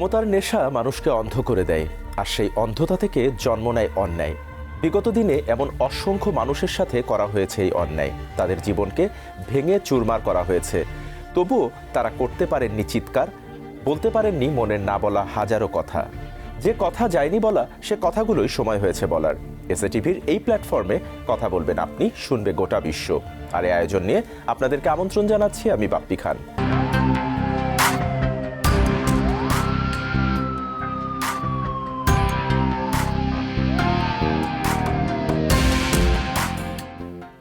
ক্ষমতার নেশা মানুষকে অন্ধ করে দেয়, আর সেই অন্ধতা থেকে জন্ম নেয় অন্যায়। বিগত দিনে এমন অসংখ্য মানুষের সাথে করা হয়েছে এই অন্যায়। তাদের জীবনকে ভেঙে চুরমার করা হয়েছে, তবুও তারা করতে পারেননি চিৎকার, বলতে পারেননি মনের না বলা হাজারো কথা। যে কথা যায়নি বলা, সে কথাগুলোই সময় হয়েছে বলার। এসএটিভির এই প্ল্যাটফর্মে কথা বলবেন আপনি, শুনবে গোটা বিশ্ব। আর এই আয়োজন নিয়ে আপনাদেরকে আমন্ত্রণ জানাচ্ছি আমি বাপ্পি খান।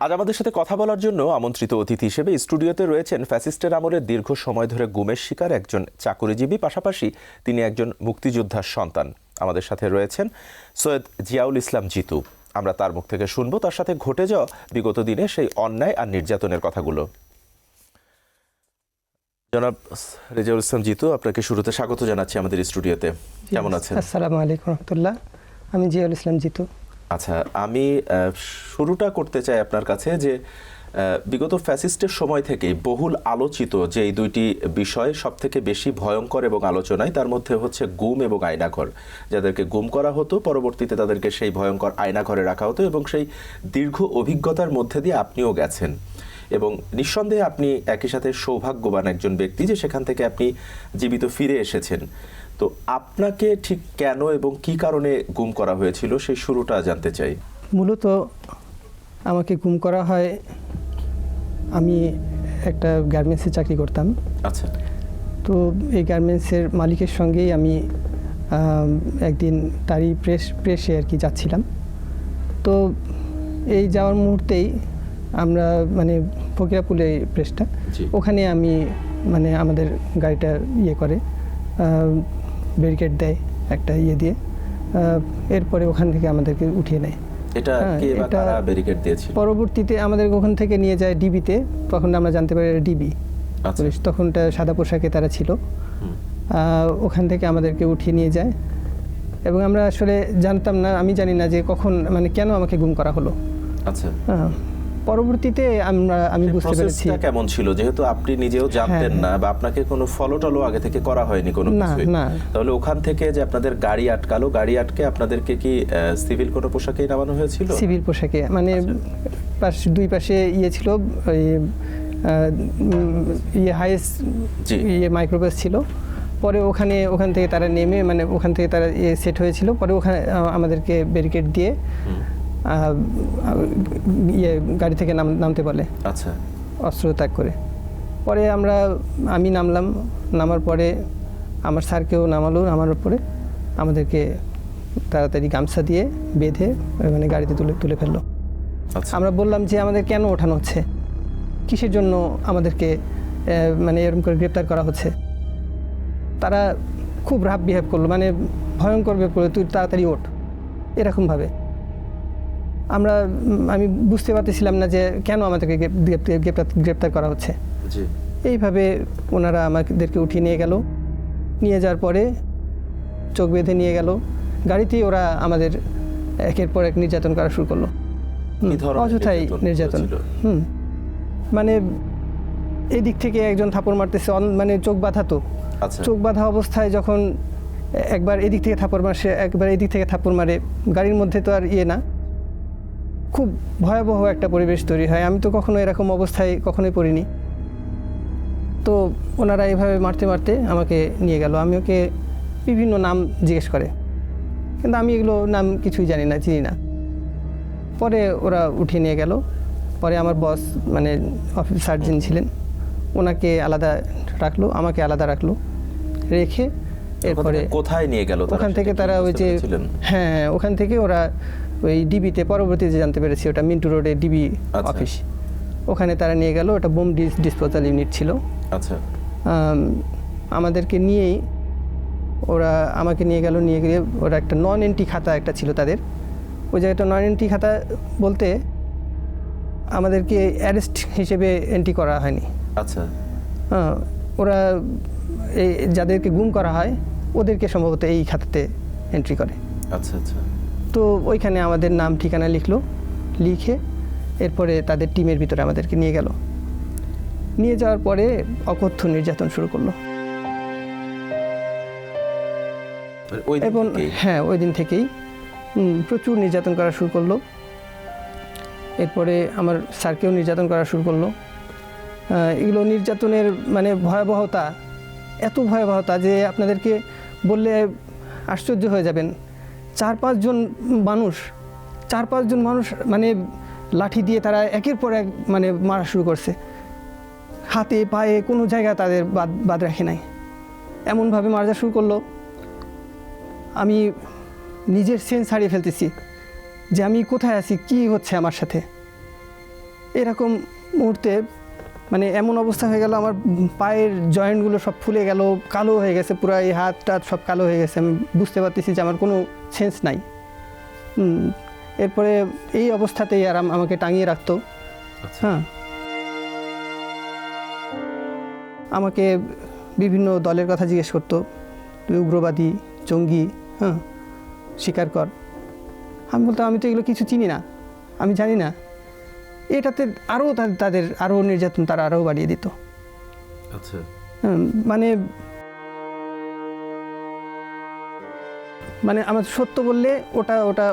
আজ আমাদের সাথে কথা বলার জন্য আমন্ত্রিত অতিথি হিসেবে স্টুডিওতে রয়েছেন ফ্যাসিস্টের আমলে দীর্ঘ সময় ধরে গুমের শিকার একজন চাকুরিজীবী, পাশাপাশি তিনি একজন মুক্তিযোদ্ধার সন্তান। আমাদের সাথে রয়েছেন সৈয়দ জিয়াউল ইসলাম জিতু। আমরা তার মুখ থেকে শুনবো তার সাথে ঘটে যাওয়া বিগত দিনে সেই অন্যায় আর নির্যাতনের কথাগুলো। জনাব রেজাউল ইসলাম জিতু, আপনাকে শুরুতে স্বাগত জানাচ্ছি আমাদের স্টুডিওতে। কেমন আছেন? আসসালামু আলাইকুম রহমতুল্লাহ। আমি জিয়াউল ইসলাম জিতু। আচ্ছা, আমি শুরুটা করতে চাই আপনার কাছে যে বিগত ফ্যাসিস্টের সময় থেকে বহুল আলোচিত যে এই দুইটি বিষয় সব থেকে বেশি ভয়ঙ্কর এবং আলোচনায়, তার মধ্যে হচ্ছে গুম এবং আয়নাঘর। যাদেরকে গুম করা হতো, পরবর্তীতে তাদেরকে সেই ভয়ঙ্কর আয়নাঘরে রাখা হতো, এবং সেই দীর্ঘ অভিজ্ঞতার মধ্যে দিয়ে আপনিও গেছেন। এবং নিঃসন্দেহে আপনি একই সাথে সৌভাগ্যবান একজন ব্যক্তি যে সেখান থেকে আপনি জীবিত ফিরে এসেছেন। তো আপনাকে ঠিক কেন এবং কি কারণে গুম করা হয়েছিল সেই শুরুটা জানতে চাই। মূলত আমাকে গুম করা হয়, আমি একটা গার্মেন্টসে চাকরি করতাম। আচ্ছা। তো এই গার্মেন্টসের মালিকের সঙ্গেই আমি একদিন তারই প্রেসে আর কি যাচ্ছিলাম। তো এই যাওয়ার মুহূর্তেই আমরা মানে ফকিরাপুলে প্রেসটা, ওখানে আমি মানে আমাদের গাড়িটা করে ব্যারিকেড দেয় একটা দিয়ে, এরপরে ওখান থেকে আমাদেরকে উঠিয়ে নেয়। এটা ব্যারিকেড দিয়েছিল? পরবর্তীতে আমাদের ওখান থেকে নিয়ে যায় ডিবিতে। তখন আমরা জানতে পারি ডিবি পুলিশ, তখনটা সাদা পোশাকে তারা ছিল। ওখান থেকে আমাদেরকে উঠিয়ে নিয়ে যায় এবং আমরা আসলে জানতাম না, আমি জানি না যে কখন মানে কেন আমাকে গুম করা হলো। আচ্ছা। পরবর্তীতে আমি বুঝতে পেরেছি কেমন ছিল, যেহেতু আপনি নিজেও জানতেন না বা আপনাকে কোনো ফলো টলো আগে থেকে করা হয়নি কোনো কিছুই। তাহলে ওখান থেকে যে আপনাদের গাড়ি আটকালো, গাড়ি আটকে আপনাদেরকে কি সিভিল কোনো পোশাকেই নামানো হয়েছিল? সিভিল পোশাকে, মানে দুই পাশে ছিল, মাইক্রোবাস ছিল। পরে ওখান থেকে তারা নেমে, মানে ওখান থেকে তারা সেট হয়েছিল। পরে ওখানে আমাদেরকে ব্যারিকেড দিয়ে গাড়ি থেকে নামতে বলে। আচ্ছা। অস্ত্র ত্যাগ করে। পরে আমি নামলাম। নামার পরে আমার স্যারকেও নামানোর পরে আমাদেরকে তাড়াতাড়ি গামছা দিয়ে বেঁধে মানে গাড়িতে তুলে ফেললো। আমরা বললাম যে আমাদের কেন ওঠানো হচ্ছে, কিসের জন্য আমাদেরকে মানে এরকম করে গ্রেপ্তার করা হচ্ছে। তারা খুব রাফ বিহেভ করলো, মানে ভয়ঙ্কর বিহেভ করলো, তুই তাড়াতাড়ি ওঠ, এরকমভাবে। আমি বুঝতে পারতেছিলাম না যে কেন আমাদেরকে গ্রেপ্তার করা হচ্ছে। এইভাবে ওনারা আমাদেরকে উঠিয়ে নিয়ে গেল। নিয়ে যাওয়ার পরে চোখ বেঁধে নিয়ে গেল। গাড়িতেই ওরা আমাদের একের পর এক নির্যাতন করা শুরু করলো, অযথাই নির্যাতন। মানে এই দিক থেকে একজন থাপড় মারতেছে, মানে চোখ বাঁধা। তো চোখ বাঁধা অবস্থায় যখন একবার এদিক থেকে থাপড় মারছে, একবার এদিক থেকে থাপড় মারে, গাড়ির মধ্যে তো আর না, খুব ভয়াবহ একটা পরিবেশ তৈরি হয়। আমি তো কখনো এরকম অবস্থায় কখনোই পড়িনি। তো ওনারা এইভাবে মারতে মারতে আমাকে নিয়ে গেল। আমি ওকে বিভিন্ন নাম জিজ্ঞেস করে, কিন্তু আমি এগুলো নাম কিছুই জানি না, চিনি না। পরে ওরা উঠিয়ে নিয়ে গেল। পরে আমার বস মানে অফিস সার্জন ছিলেন, ওনাকে আলাদা রাখলো, আমাকে আলাদা রাখলো। রেখে এরপরে কোথায় নিয়ে গেল? ওখান থেকে তারা ওই যে ওখান থেকে ওরা ওই ডিবিতে, পরবর্তীতে জানতে পেরেছি ওটা মিন্টু রোডে ডিবি অফিস, ওখানে তারা নিয়ে গেল। ওটা বোম ডিসপোজাল ইউনিট ছিল। আচ্ছা। আমাদেরকে নিয়েই আমাকে নিয়ে গিয়ে ওরা একটা নন এন্ট্রি খাতা একটা ছিল তাদের। ওই জায়গাটা নন এন্ট্রি খাতা বলতে আমাদেরকে অ্যারেস্ট হিসেবে এন্ট্রি করা হয়নি। আচ্ছা। ওরা যাদেরকে গুম করা হয় ওদেরকে সম্ভবত এই খাতাতে এন্ট্রি করে। আচ্ছা আচ্ছা। তো ওইখানে আমাদের নাম ঠিকানা লিখে এরপরে তাদের টিমের ভিতরে আমাদেরকে নিয়ে গেল। নিয়ে যাওয়ার পরে অকথ্য নির্যাতন শুরু করলো। ওই দিন এবং থেকেই? হ্যাঁ, ওই দিন থেকেই প্রচুর নির্যাতন করা শুরু করলো। এরপরে আমার স্যারকেও নির্যাতন করা শুরু করলো। এগুলো নির্যাতনের মানে ভয়াবহতা, এত ভয়াবহতা যে আপনাদেরকে বললে আশ্চর্য হয়ে যাবেন। 4-5 জন মানুষ মানে লাঠি দিয়ে তারা একের পর এক মানে মারা শুরু করছে। হাতে পায়ে কোনো জায়গা তাদের বাদ রাখে নাই, এমনভাবে মারা শুরু করলো। আমি নিজের সেন্স হারিয়ে ফেলতেছি যে আমি কোথায় আছি, কি হচ্ছে আমার সাথে। এরকম মুহূর্তে মানে এমন অবস্থা হয়ে গেল, আমার পায়ের জয়েন্টগুলো সব ফুলে গেল, কালো হয়ে গেছে, পুরো এই হাত টাত সব কালো হয়ে গেছে। আমি বুঝতে পারতেছি যে আমার কোনো সেন্স নাই। এরপরে এই অবস্থাতেই আর আমাকে টাঙিয়ে রাখতো। হ্যাঁ, আমাকে বিভিন্ন দলের কথা জিজ্ঞেস করতো, তুই উগ্রবাদী, জঙ্গি, হ্যাঁ, স্বীকার কর। আমি বলতাম আমি তো এগুলো কিছু চিনি না, আমি জানি না। এটাতে আরও তাদের আরও নির্যাতন তারা আরও বাড়িয়ে দিত। আচ্ছা, মানে মানে আমার সত্য বললে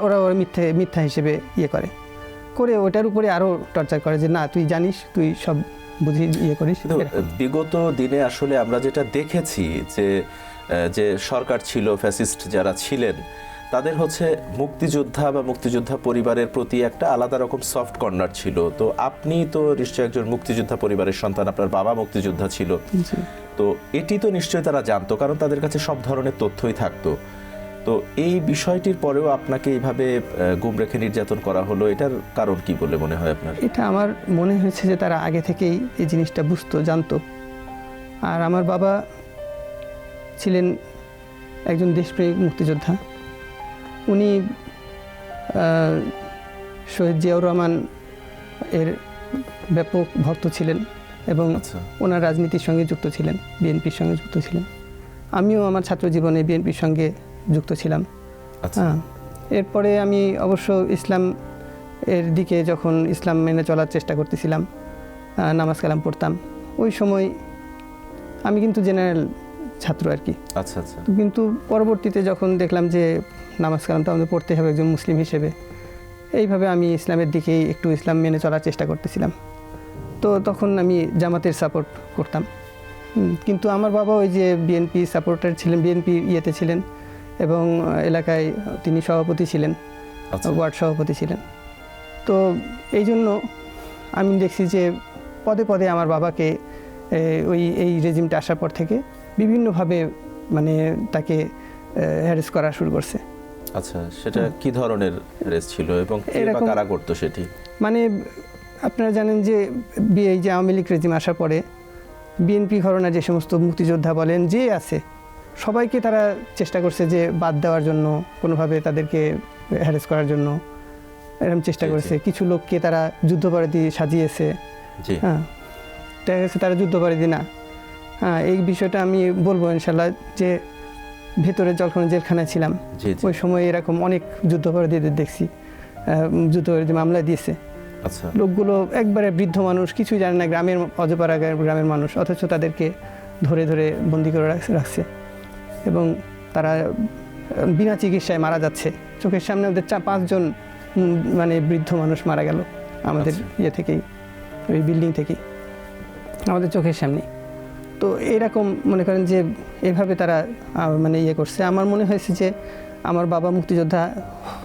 ওরা মিথ্যা হিসেবে ইয়ে করে ওটার উপরে আরও টর্চার করে যে না তুই জানিস, তুই সব বুঝি ইয়ে করিস। বিগত দিনে আসলে আমরা যেটা দেখেছি যে সরকার ছিল, ফ্যাসিস্ট যারা ছিলেন, তাদের হচ্ছে মুক্তিযোদ্ধা বা মুক্তিযোদ্ধা পরিবারের প্রতি একটা আলাদা রকম সফট কর্নার ছিল। তো আপনি তো নিশ্চয়ই একজন মুক্তিযোদ্ধা পরিবারের সন্তান, আপনার বাবা মুক্তিযোদ্ধা ছিল, তো এটি তো নিশ্চয়ই তারা জানতো, কারণ তাদের কাছে সব ধরনের তথ্যই থাকতো। তো এই বিষয়টির পরেও আপনাকে এইভাবে গুম রেখে নির্যাতন করা হলো, এটার কারণ কি বলে মনে হয় আপনার? এটা আমার মনে হয়েছে যে তারা আগে থেকেই এই জিনিসটা বুঝতো, জানতো। আর আমার বাবা ছিলেন একজন দেশপ্রেমিক মুক্তিযোদ্ধা। উনি শহীদ জিয়াউর রহমান এর ব্যাপক ভক্ত ছিলেন এবং ওনার রাজনীতির সঙ্গে যুক্ত ছিলেন, বিএনপির সঙ্গে যুক্ত ছিলেন। আমিও আমার ছাত্র জীবনে বিএনপির সঙ্গে যুক্ত ছিলাম। হ্যাঁ, এরপরে আমি অবশ্য ইসলাম এর দিকে যখন ইসলাম মেনে চলার চেষ্টা করতেছিলাম, নামাজ কালাম পড়তাম, ওই সময় আমি কিন্তু জেনারেল ছাত্র আর কি। আচ্ছা আচ্ছা। কিন্তু পরবর্তীতে যখন দেখলাম যে নামাজ কালাম তো আমাদের পড়তে হবে একজন মুসলিম হিসেবে, এইভাবে আমি ইসলামের দিকেই একটু ইসলাম মেনে চলার চেষ্টা করতেছিলাম। তো তখন আমি জামাতের সাপোর্ট করতাম। কিন্তু আমার বাবা ওই যে বিএনপি সাপোর্টার ছিলেন, বিএনপি ইয়েতে ছিলেন এবং এলাকায় তিনি সভাপতি ছিলেন, ওয়ার্ড সভাপতি ছিলেন। তো এই জন্য আমি দেখছি যে পদে পদে আমার বাবাকে এই রেজিমটা আসার পর থেকে বিভিন্নভাবে মানে তাকে হ্যারেস করা শুরু করছে। আচ্ছা, সেটা কি ধরনের হ্যারেস ছিল এবং কারা করতো সেটি? মানে আপনারা জানেন যে এই যে আওয়ামী লীগ রেজিম আসার পরে বিএনপি ঘরানার যে সমস্ত মুক্তিযোদ্ধা বলেন যে আছে, সবাইকে তারা চেষ্টা করছে যে বাদ দেওয়ার জন্য, কোনোভাবে তাদেরকে হ্যারেস করার জন্য এরকম চেষ্টা করেছে। কিছু লোককে তারা যুদ্ধাপরাধী সাজিয়েছে। হ্যাঁ, দেখা গেছে তারা যুদ্ধাপরাধী না। হ্যাঁ, এই বিষয়টা আমি বলবো ইনশাল্লাহ যে ভেতরে যখন জেলখানায় ছিলাম ওই সময় এরকম অনেক যুদ্ধাপরাধীদের দেখছি, যুদ্ধাপরাধী মামলা দিয়েছে। আচ্ছা, লোকগুলো একবারে বৃদ্ধ মানুষ, কিছুই জানে না, গ্রামের অজপাড়া গ্রামের মানুষ, অথচ তাদেরকে ধরে ধরে বন্দি করে রাখছে এবং তারা বিনা চিকিৎসায় মারা যাচ্ছে। চোখের সামনে ওদের 5 জন মানে বৃদ্ধ মানুষ মারা গেল আমাদের ইয়ে থেকেই, ওই বিল্ডিং থেকেই, আমাদের চোখের সামনে। তো এরকম মনে করেন যে এভাবে তারা মানে ইয়ে করছে। আমার মনে হয়েছে যে আমার বাবা মুক্তিযোদ্ধা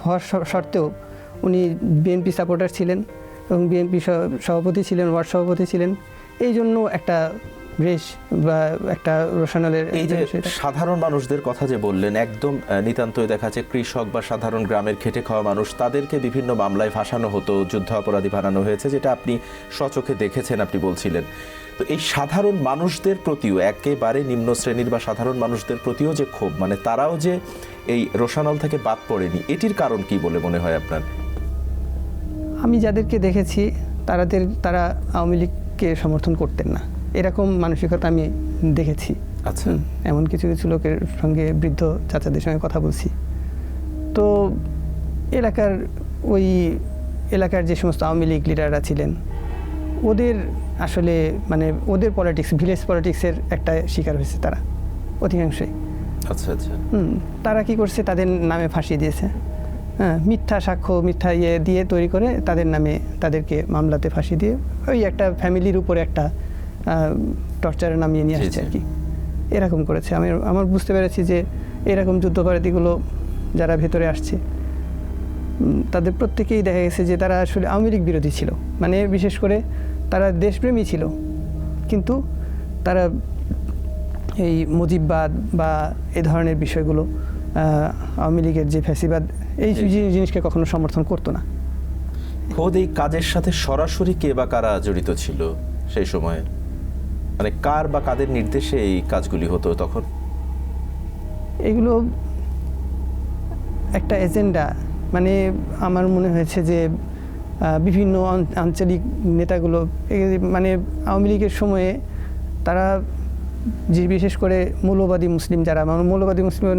হওয়ার সত্ত্বেও উনি বিএনপি সাপোর্টার ছিলেন এবং বিএনপি সভাপতি ছিলেন, ওয়ার্ড সভাপতি ছিলেন। এই জন্য একটা রেশ বা একটা রোশানলের এই যে সাধারণ মানুষদের কথা যে বললেন, একদম নিতান্তই দেখা যাচ্ছে কৃষক বা সাধারণ গ্রামের খেটে খাওয়া মানুষ, তাদেরকে বিভিন্ন মামলায় ফাঁসানো হতো, যুদ্ধ অপরাধী বানানো হয়েছে, যেটা আপনি স্বচক্ষে দেখেছেন, আপনি বলছিলেন। তো এই সাধারণ মানুষদের প্রতিও, একেবারে নিম্ন শ্রেণীর বা সাধারণ মানুষদের প্রতিও যে ক্ষোভ, মানে তারাও যে এই রোশানল থেকে বাদ পড়েনি, এটির কারণ কি বলে মনে হয় আপনার? আমি যাদেরকে দেখেছি তারা আওয়ামী লীগকে সমর্থন করতেন না, এরকম মানসিকতা আমি দেখেছি। আচ্ছা, এমন কিছু কিছু লোকের সঙ্গে, বৃদ্ধ চাচাদের সঙ্গে কথা বলছি। তো এলাকার যে সমস্ত আওয়ামী লীগ লিডাররা ছিলেন, ওদের আসলে মানে ওদের পলিটিক্স, ভিলেজ পলিটিক্সের একটা শিকার হয়েছে তারা অধিকাংশই। আচ্ছা আচ্ছা। তারা কি করছে, তাদের নামে ফাঁসি দিয়েছে। হ্যাঁ, মিথ্যা সাক্ষ্য, মিথ্যা দিয়ে তৈরি করে তাদের নামে তাদেরকে মামলাতে ফাঁসি দিয়ে ওই একটা ফ্যামিলির উপরে একটা টর্চারে নামিয়ে নিয়ে আসছে আর কি। এরকম করেছে। আমার বুঝতে পেরেছি যে এরকম যুদ্ধাপরাধীগুলো যারা ভেতরে আসছে তাদের প্রত্যেকেই দেখা গেছে যে তারা আসলে আওয়ামী লীগ বিরোধী ছিল, মানে বিশেষ করে তারা দেশপ্রেমী ছিল, কিন্তু তারা এই মুজিববাদ বা এ ধরনের বিষয়গুলো আওয়ামী লীগের যে ফ্যাসিবাদ এই জিনিসকে কখনো সমর্থন করতো না। খোদ এই কাজের সাথে সরাসরি কে বা কারা জড়িত ছিল সেই সময়ে, মানে কার বা কাদের নির্দেশে এই কাজগুলি হতো তখন? এগুলো একটা এজেন্ডা, মানে আমার মনে হয়েছে যে বিভিন্ন আঞ্চলিক নেতাগুলো মানে আওয়ামী লীগের সময়ে তারা যে বিশেষ করে মৌলবাদী মুসলিম যারা, মৌলবাদী মুসলিম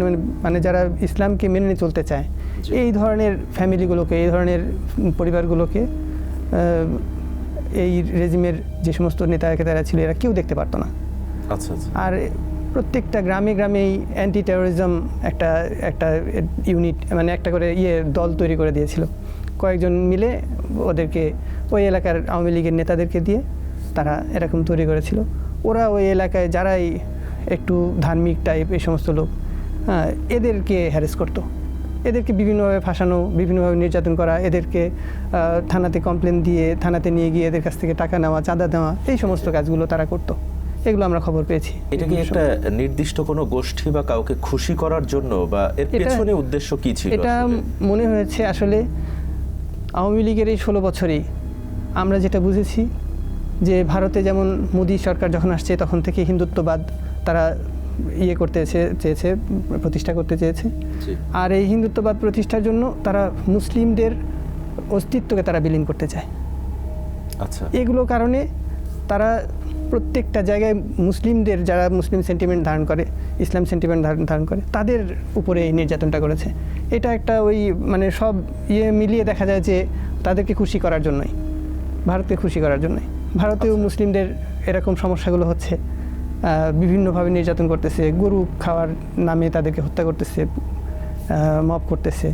মানে যারা ইসলামকে মেনে চলতে চায়, এই ধরনের ফ্যামিলিগুলোকে, এই ধরনের পরিবারগুলোকে এই রেজিমের যে সমস্ত নেতারা ছিল এরা কেউ দেখতে পারতো না। আচ্ছা আচ্ছা। আর প্রত্যেকটা গ্রামে গ্রামেই অ্যান্টি টেরোরিজম একটা ইউনিট, মানে একটা করে দল তৈরি করে দিয়েছিল। কয়েকজন মিলে ওদেরকে ওই এলাকার আওয়ামী লীগের নেতাদেরকে দিয়ে তারা এরকম তৈরি করেছিল। ওরা ওই এলাকায় যারাই একটু ধার্মিক টাইপ এই সমস্ত লোক, হ্যাঁ, এদেরকে হ্যারেস করতো, এদেরকে বিভিন্নভাবে ফাঁসানো, বিভিন্নভাবে নির্যাতন করা, এদেরকে থানাতে কমপ্লেন দিয়ে থানাতে নিয়ে গিয়ে এদের কাছ থেকে টাকা নেওয়া, চাঁদা দেওয়া, এই সমস্ত কাজগুলো তারা করতো। এগুলো আমরা খবর পেয়েছি। এটা কি একটা নির্দিষ্ট কোনো গোষ্ঠী বা কাউকে খুশি করার জন্য, বা এর পেছনে উদ্দেশ্য কি ছিল? এটা মনে হয়েছে আসলে আওয়ামী লীগের এই 16 বছরেই আমরা যেটা বুঝেছি যে ভারতে যেমন মোদী সরকার যখন আসছে তখন থেকে হিন্দুত্ববাদ তারা করতে চেয়েছে, প্রতিষ্ঠা করতে চেয়েছে। আর এই হিন্দুত্ববাদ প্রতিষ্ঠার জন্য তারা মুসলিমদের অস্তিত্বকে তারা বিলীন করতে চায়। আচ্ছা। এগুলো কারণে তারা প্রত্যেকটা জায়গায় মুসলিমদের, যারা মুসলিম সেন্টিমেন্ট ধারণ করে, ইসলাম সেন্টিমেন্ট ধারণ করে, তাদের উপরে এই নির্যাতনটা করেছে। এটা একটা ওই মানে সব মিলিয়ে দেখা যায় যে তাদেরকে খুশি করার জন্যই, ভারতকে খুশি করার জন্যই ভারতেও মুসলিমদের এরকম সমস্যাগুলো হচ্ছে। বিভিন্নভাবে নির্যাতন করতেছে, গরু খাওয়ার নামে তাদেরকে হত্যা করতেছে, মব করতেছে।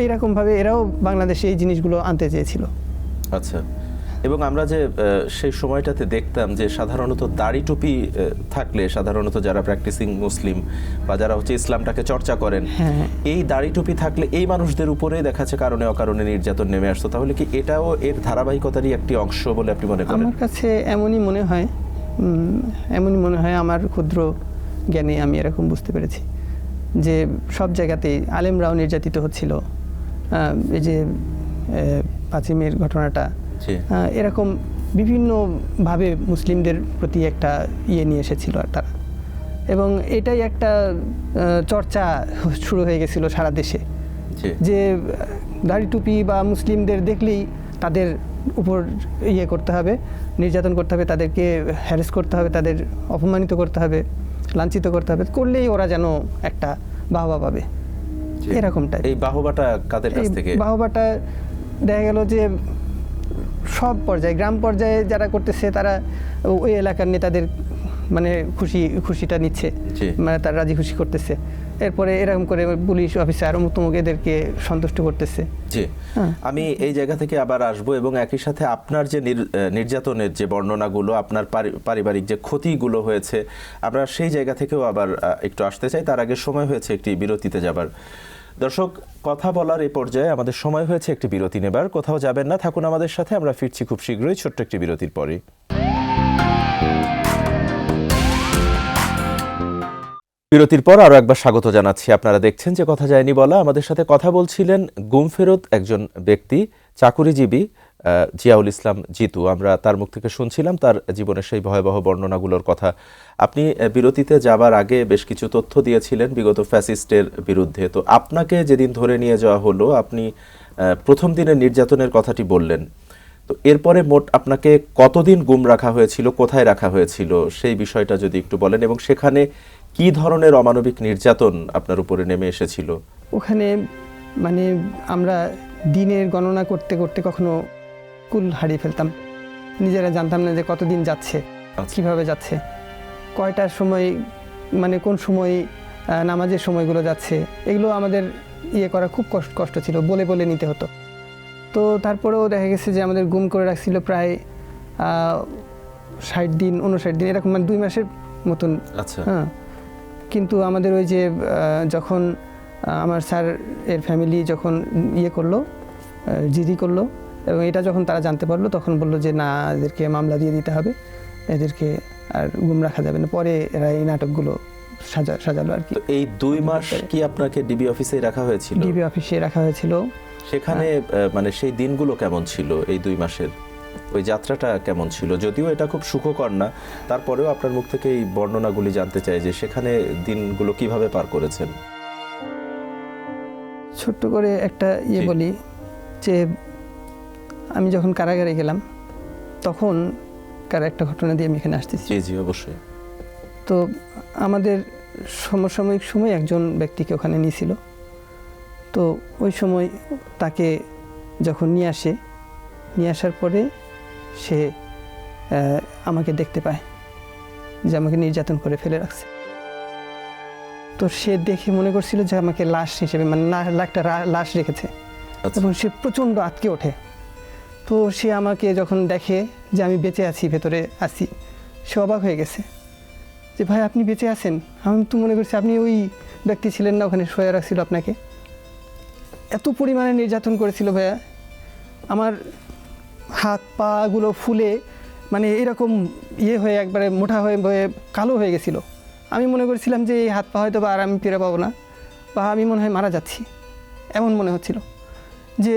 এইরকমভাবে এরাও বাংলাদেশে এই জিনিসগুলো আনতে চেয়েছিল। আচ্ছা। এবং আমরা যে সেই সময়টাতে দেখতাম যে সাধারণত দাড়ি টুপি থাকলে, সাধারণত যারা প্র্যাকটিসিং মুসলিম বা যারা হচ্ছে ইসলামটাকে চর্চা করেন, এই দাড়ি টুপি থাকলে এই মানুষদের উপরে দেখা যাচ্ছে কারণে অকারণে নির্যাতন নেমে আসতো। তাহলে কি এটাও এর ধারাবাহিকতারই একটি অংশ বলে আপনি মনে করেন? আমার কাছে এমনই মনে হয়, আমার ক্ষুদ্র জ্ঞানে আমি এরকম বুঝতে পেরেছি যে সব জায়গাতেই আলেমরাও নির্যাতিত হচ্ছিল। এই যে 5ই মের ঘটনাটা, এরকম বিভিন্নভাবে মুসলিমদের প্রতি একটা নিয়ে এসেছিল আর তারা, এবং এটাই একটা চর্চা শুরু হয়ে গেছিল সারা দেশে যে দাড়ি টুপি বা মুসলিমদের দেখলেই তাদের উপর করতে হবে, নির্যাতন করতে হবে, তাদেরকে হ্যারেস করতে হবে, তাদের অপমানিত করতে হবে, লাঞ্ছিত করতে হবে, করলেই ওরা যেন একটা বাহবা পাবে, এরকমটা। এই বাহবাটা কাদের কাছ থেকে? বাহবাটা দেখা গেল যে সব পর্যায়ে, গ্রাম পর্যায়ে যারা করতেছে তারা ওই এলাকার নেতাদের মানে খুশিটা নিচ্ছে, মানে তারা রাজি খুশি করতেছে। এরপরে এরকম করে পুলিশ অফিসার অমুক তমুক এদেরকে সন্তুষ্ট করতেছে। জি, আমি এই জায়গা থেকে আবার আসবো এবং একই সাথে আপনার যে নির্যাতনের যে বর্ণনাগুলো, আপনার পারিবারিক যে ক্ষতিগুলো হয়েছে, আমরা সেই জায়গা থেকেও আবার একটু আসতে চাই। তার আগে সময় হয়েছে একটি বিরতিতে যাবার। দর্শক, কথা বলার এই পর্যায়ে আমাদের সময় হয়েছে একটি বিরতি নেবার। কোথাও যাবেন না, থাকুন আমাদের সাথে। আমরা ফিরছি খুব শীঘ্রই ছোট্ট একটি বিরতির পরে। বিরতির পর আরো একবার স্বাগত জানাচ্ছি। আপনারা দেখছেন যে কথা যায়নি বলা। আমাদের সাথে কথা বলছিলেন গুম ফেরত একজন ব্যক্তি, চাকুরিজীবী জিয়াউল ইসলাম জিতু। আমরা তার মুখ থেকে শুনছিলাম তার জীবনের সেই ভয়াবহ বর্ণনাগুলোর কথা। আপনি বিরতিতে যাবার আগে বেশ কিছু তথ্য দিয়েছিলেন বিগত ফ্যাসিস্টের বিরুদ্ধে। তো আপনাকে যেদিন ধরে নিয়ে যাওয়া হলো, আপনি প্রথম দিনের নির্যাতনের কথাটি বললেন। তো এরপরে মোট আপনাকে কতদিন গুম রাখা হয়েছিল, কোথায় রাখা হয়েছিল, সেই বিষয়টা যদি একটু বলেন, এবং সেখানে কি ধরনের অমানবিক নির্যাতন আপনার উপরে নেমে এসেছিল? ওখানে মানে আমরা দিনের গণনা করতে করতে কখনো কুল হারিয়ে ফেলতাম। নিজেরা জানতাম না যে কতদিন যাচ্ছে, কিভাবে যাচ্ছে, কয়টার সময়, মানে কোন সময় নামাজের সময়গুলো যাচ্ছে, এগুলো আমাদের করা খুব কষ্ট ছিল, বলে বলে নিতে হতো। তো তারপরেও দেখা গেছে যে আমাদের গুম করে রাখছিল প্রায় 60 দিন 59 দিন এরকম, মানে 2 মাসের মতন। আচ্ছা। হ্যাঁ, কিন্তু আমাদের ওই যে যখন আমার স্যার এর ফ্যামিলি যখন করলো, জিডি করলো, এবং এটা যখন তারা জানতে পারলো তখন বললো যে না, এদেরকে মামলা দিয়ে দিতে হবে, এদেরকে আর গুম রাখা যাবে না। পরে এরা এই নাটকগুলো সাজালো আর কি। তো এই 2 মাস কি আপনাকে ডিবি অফিসে রাখা হয়েছিল? ডিবি অফিসে রাখা হয়েছিল। সেখানে মানে সেই দিনগুলো কেমন ছিল? এই 2 মাসের ওই যাত্রাটা কেমন ছিল? যদিও এটা খুব সুখকর না, তারপরেও আপনার মুখ থেকে এই বর্ণনাগুলি জানতে চাই যে সেখানে দিনগুলো কিভাবে পার করেছেন। ছোট্ট করে একটা বলি যে আমি যখন কারাগারে গেলাম তখন একটা ঘটনা দিয়ে আমি এখানে আসতেছি। জি জি, অবশ্যই। তো আমাদের সমসাময়িক সময় একজন ব্যক্তিকে ওখানে নিয়েছিল। তো ওই সময় তাকে যখন নিয়ে আসার পরে সে আমাকে দেখতে পায় যে আমাকে নির্যাতন করে ফেলে রাখছে। তো সে দেখে মনে করছিল যে আমাকে লাশ হিসেবে, মানে একটা লাশ রেখেছে, এবং সে প্রচণ্ড আঁতকে ওঠে। তো সে আমাকে যখন দেখে যে আমি বেঁচে আছি, ভেতরে আছি, সে অবাক হয়ে গেছে যে ভাই আপনি বেঁচে আছেন। আমি তো মনে করছি আপনি ওই ব্যক্তি ছিলেন না, ওখানে শোয়া রাখছিল আপনাকে। এত পরিমাণে নির্যাতন করেছিল ভাইয়া, আমার হাত পাগুলো ফুলে মানে এরকম হয়ে একবারে মোটা হয়ে কালো হয়ে গেছিল। আমি মনে করেছিলাম যে এই হাত পা হয়তো বা আর আমি ফিরে পাবো না, বা আমি মনে হয় মারা যাচ্ছি, এমন মনে হচ্ছিল। যে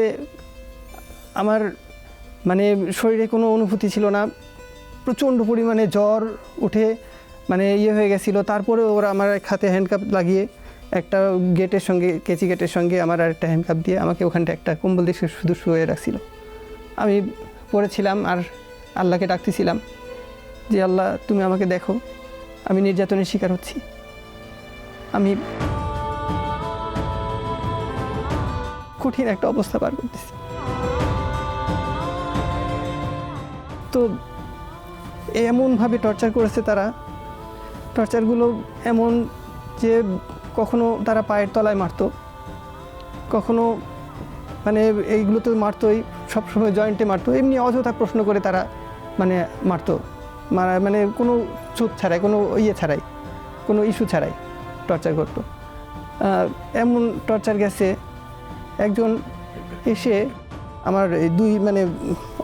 আমার মানে শরীরে কোনো অনুভূতি ছিল না, প্রচণ্ড পরিমাণে জ্বর উঠে মানে হয়ে গেছিলো। তারপরে ওরা আমার এক হাতে হ্যান্ডকাপ লাগিয়ে একটা গেটের সঙ্গে, কেচি গেটের সঙ্গে আমার আর একটা হ্যান্ডকাপ দিয়ে আমাকে ওখানটা একটা কম্বল দিয়ে শুধু শুয়ে রাখছিল। আমি পড়েছিলাম আর আল্লাহকে ডাকতেছিলাম যে আল্লাহ তুমি আমাকে দেখো, আমি নির্যাতনের শিকার হচ্ছি। আমি কঠিন একটা অবস্থা পার করতেছি। তো এমনভাবে টর্চার করেছে তারা, টর্চারগুলো এমন যে কখনো তারা পায়ের তলায় মারতো, কখনো মানে এইগুলো তো মারতোই, সবসময় জয়েন্টে মারতো, এমনি অযথা প্রশ্ন করে তারা মানে মারতো, মানে কোনো চুপ ছাড়াই, কোনো ছাড়াই, কোনো ইস্যু ছাড়াই টর্চার করতো। এমন টর্চার গেছে, একজন এসে আমার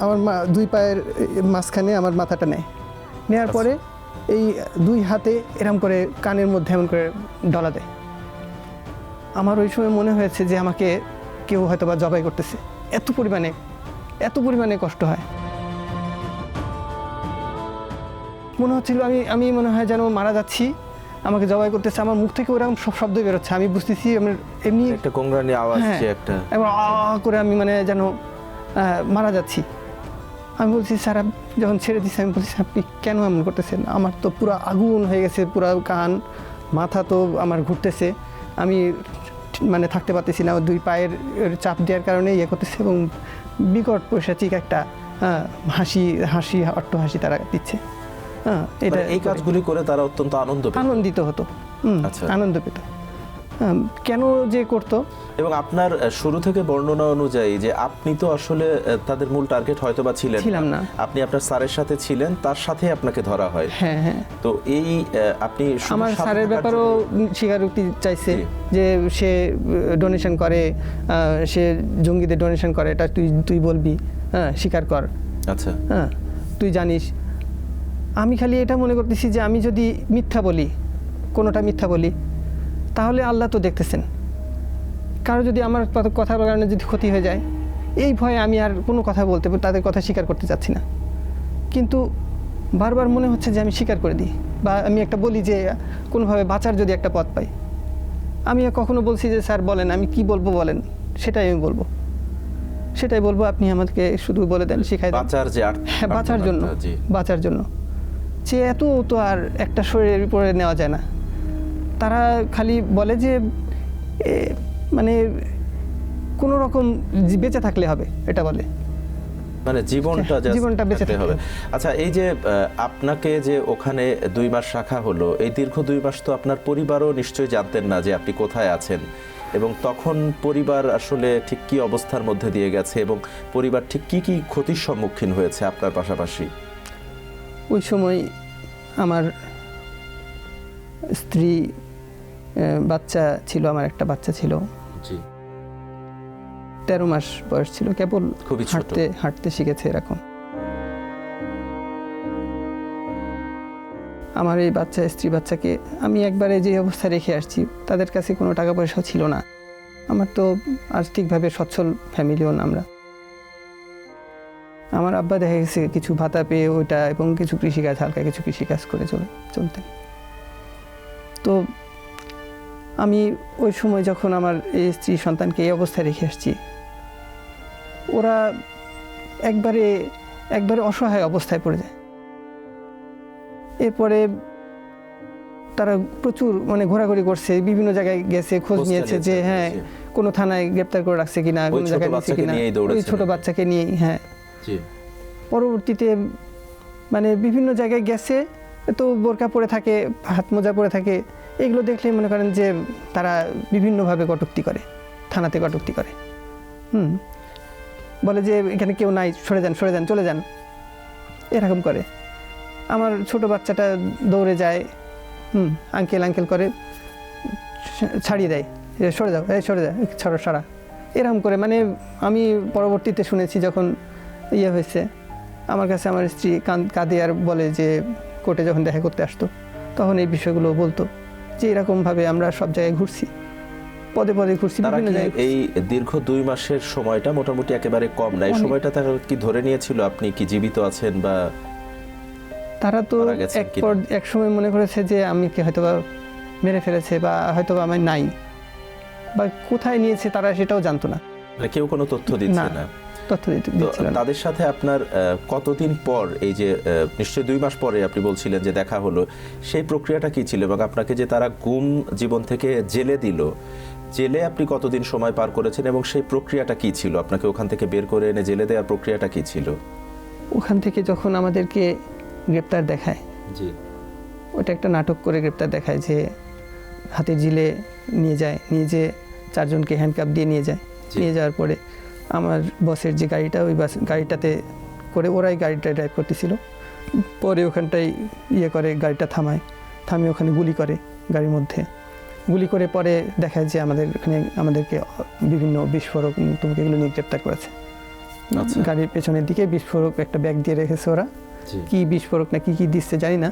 আমার 2 পায়ের মাঝখানে আমার মাথাটা নেওয়ার পরে এই 2 হাতে এরম করে কানের মধ্যে এমন করে ডলা দেয়। আমার ওই সময় মনে হয়েছে যে আমাকে কেউ হয়তো বা জবাই করতেছে, এত পরিমাণে কষ্ট হয়। মনে হচ্ছিল আমি মনে হয় যেন মারা যাচ্ছি, আমাকে জবাই করতেছে, আমার মুখ থেকে ওরকম সব শব্দ বেরোচ্ছে, আমি বুঝতেছি আমার এমনি একটা গোংরানি আওয়াজ, একটা এবার করে আমি মানে যেন মারা যাচ্ছি। আমি বলছি স্যার, যখন ছেড়ে দিচ্ছি আমি বলছি আপনি কেন এমন করতেছেন? আমার তো পুরো আগুন হয়ে গেছে, পুরো কান মাথা তো আমার ঘুরতেছে, আমি মানে থাকতে পারতেছি না, 2 পায়ের চাপ দেওয়ার কারণে করতেছে, এবং বিকট পৈশাচিক একটা হাসি অট্টহাসি তারা দিচ্ছে। হ্যাঁ, এটা এই কাজগুলি করে তারা অত্যন্ত আনন্দিত হতো, আনন্দ পেত। কেন যে করতো? এবং আপনার শুরু থেকে বর্ণনা অনুযায়ী যে আপনি তো আসলে তাদের মূল টার্গেট হয়তো বা ছিলাম না, আপনি আপনার স্যারের সাথে ছিলেন, তার সাথে আপনাকে ধরা হয়। হ্যাঁ হ্যাঁ। তো এই আপনি আমার স্যারের ব্যাপারেও স্বীকারোক্তি চাইছে যে সে ডোনেশন করে, সে জঙ্গিদের ডোনেশন করে, এটা তুই বলবি, হ্যাঁ স্বীকার কর। আচ্ছা, হ্যাঁ তুই জানিস। আমি খালি এটা মনে করতেছি যে আমি যদি মিথ্যা বলি, কোনোটা মিথ্যা বলি, তাহলে আল্লাহ তো দেখতেছেন। কারো যদি আমার কথার কারণে যদি ক্ষতি হয়ে যায়, এই ভয়ে আমি আর কোনো কথা বলতে, তাদের কথা স্বীকার করতে চাচ্ছি না। কিন্তু বারবার মনে হচ্ছে যে আমি স্বীকার করে দিই, বা আমি একটা বলি যে কোনোভাবে বাঁচার যদি একটা পথ পাই। আমি কখনো বলছি যে স্যার বলেন, আমি কি বলবো বলেন, সেটাই আমি বলবো, আপনি আমাকে শুধু বলে দেন, শিখাই দেন। হ্যাঁ, বাঁচার জন্য যে এত তো আর একটা শরীরের উপরে নেওয়া যায় না। তারা খালি বলে যে মানে কোনো রকম বেঁচে থাকলে হবে, এটা বলে। মানে জীবনটা just জীবনটা বেঁচে থাকতে থাকতে হবে। হবে। আচ্ছা, এই যে আপনাকে যে ওখানে 2 মাস রাখা হলো, এই দীর্ঘ 2 মাস তো আপনার পরিবারও নিশ্চয়ই জানতেন না যে আপনি কোথায় আছেন, এবং তখন পরিবার আসলে ঠিক কি অবস্থার মধ্যে দিয়ে গেছে এবং পরিবার ঠিক কি কি ক্ষতির সম্মুখীন হয়েছে আপনার পাশাপাশি? ওই সময় আমার স্ত্রী, বাচ্চা ছিল, আমার একটা বাচ্চা ছিল, জি, 13 মাস বয়স ছিল, কেবল খুবই ছোট। হাঁটতে হাঁটতে শিখেছে এরকম। আমার এই বাচ্চা, স্ত্রী বাচ্চাকে আমি একবারে যে অবস্থায় রেখে আসছি, তাদের কাছে কোনো টাকা পয়সাও ছিল না। আমার তো আর্থিকভাবে সচ্ছল ফ্যামিলিও না আমরা। আমার আব্বা দেখা গেছে কিছু ভাতা পেয়ে ওইটা, এবং কিছু কৃষিকাজ, হালকা কিছু কৃষিকাজ করে চলতেন। তো আমি ওই সময় যখন আমার এই স্ত্রী সন্তানকে এই অবস্থায় রেখে আসছি, ওরা একবারে অসহায় অবস্থায় পড়ে যায়। এরপরে তারা প্রচুর মানে ঘোরাঘুরি করছে, বিভিন্ন জায়গায় গেছে, খোঁজ খোঁজ নিয়েছে যে নিয়েছে, হ্যাঁ জি। কোনো থানায় গ্রেপ্তার করে রাখছে কিনা, ওই কোনো ছোট জায়গায় নিয়েছে বাচ্চাকে কিনা, নিয়েই ওই দৌড়েছেন ছোট নাকি? বাচ্চাকে নিয়েই। হ্যাঁ, জি, পরবর্তীতে মানে বিভিন্ন জায়গায় গেছে, তো বোরকা পরে থাকে, হাত মোজা পরে থাকে, এগুলো দেখলে মনে করেন যে তারা বিভিন্নভাবে কটূক্তি করে, থানাতে কটূক্তি করে। বলে যে এখানে কেউ নাই, সরে যান, চলে যান, এরকম করে। আমার ছোট বাচ্চাটা দৌড়ে যায়, আঙ্কেল করে ছাড়িয়ে দেয়, সরে যাও, সরে যা, সরা, এরকম করে। মানে আমি পরবর্তীতে শুনেছি, যখন ইয়ে হয়েছে, আমার কাছে আমার স্ত্রী কাঁদে আর বলে যে কোর্টে যখন দেখা করতে আসতো, তখন এই বিষয়গুলো বলতো যে এরকমভাবে আমরা সব জায়গায় ঘুরছি, পদে পদে ঘুরছি, তারা বিভিন্ন কি জায়গায়। এই দীর্ঘ 2 মাসের সময়টা মোটামুটি একেবারে কম না, এই সময়টা তারা কি ধরে নিয়েছিল আপনি কি জীবিত আছেন বা তারা তো মারা গেছেন কিনা? এক সময় মনে করেছে যে আমি কি হয়তোবা মেরে ফেলেছে, বা হয়তোবা আমি নাই, বা কোথায় নিয়েছে তারা সেটাও জানতো না, মানে কেউ কোনো তথ্য দিচ্ছে না, না। তথ্য তো দিচ্ছিল না। তাদের সাথে আপনার কতদিন পর, এই যে নিশ্চয়ই 2 মাস পরে আপনি বলছিলেন যে দেখা হলো, সেই প্রক্রিয়াটা কি ছিল, এবং আপনাকে যে তারা গুম জীবন থেকে জেলে দিল, জেলে আপনি কতদিন সময় পার করেছেন এবং সেই প্রক্রিয়াটা কি ছিল? আপনাকে ওখান থেকে বের করে এনে জেলে দেওয়ার প্রক্রিয়াটা কি ছিল? ওখান থেকে যখন আমাদেরকে গ্রেপ্তার দেখায়, জি, ওটা একটা নাটক করে গ্রেপ্তার দেখায়, যে হাতের জিলে নিয়ে যায়, নিয়ে যে 4 জনকে হ্যান্ডকাপ দিয়ে নিয়ে যায়। জি। নিয়ে যাওয়ার পরে আমার বসের যে গাড়িটা, ওই গাড়িটাতে করে ওরাই গাড়িটা ড্রাইভ করতেছিল। পরে ওখানটায় ইয়ে করে, গাড়িটা থামিয়ে ওখানে গুলি করে, গাড়ির মধ্যে গুলি করে। পরে দেখায় যে আমাদেরকে বিভিন্ন বিস্ফোরক তোমাকে এগুলো নিয়ে গ্রেপ্তার করেছে। আচ্ছা। গাড়ির পেছনের দিকে বিস্ফোরক একটা ব্যাগ দিয়ে রেখেছে ওরা, জি। কি বিস্ফোরক না কি দিচ্ছে জানি না,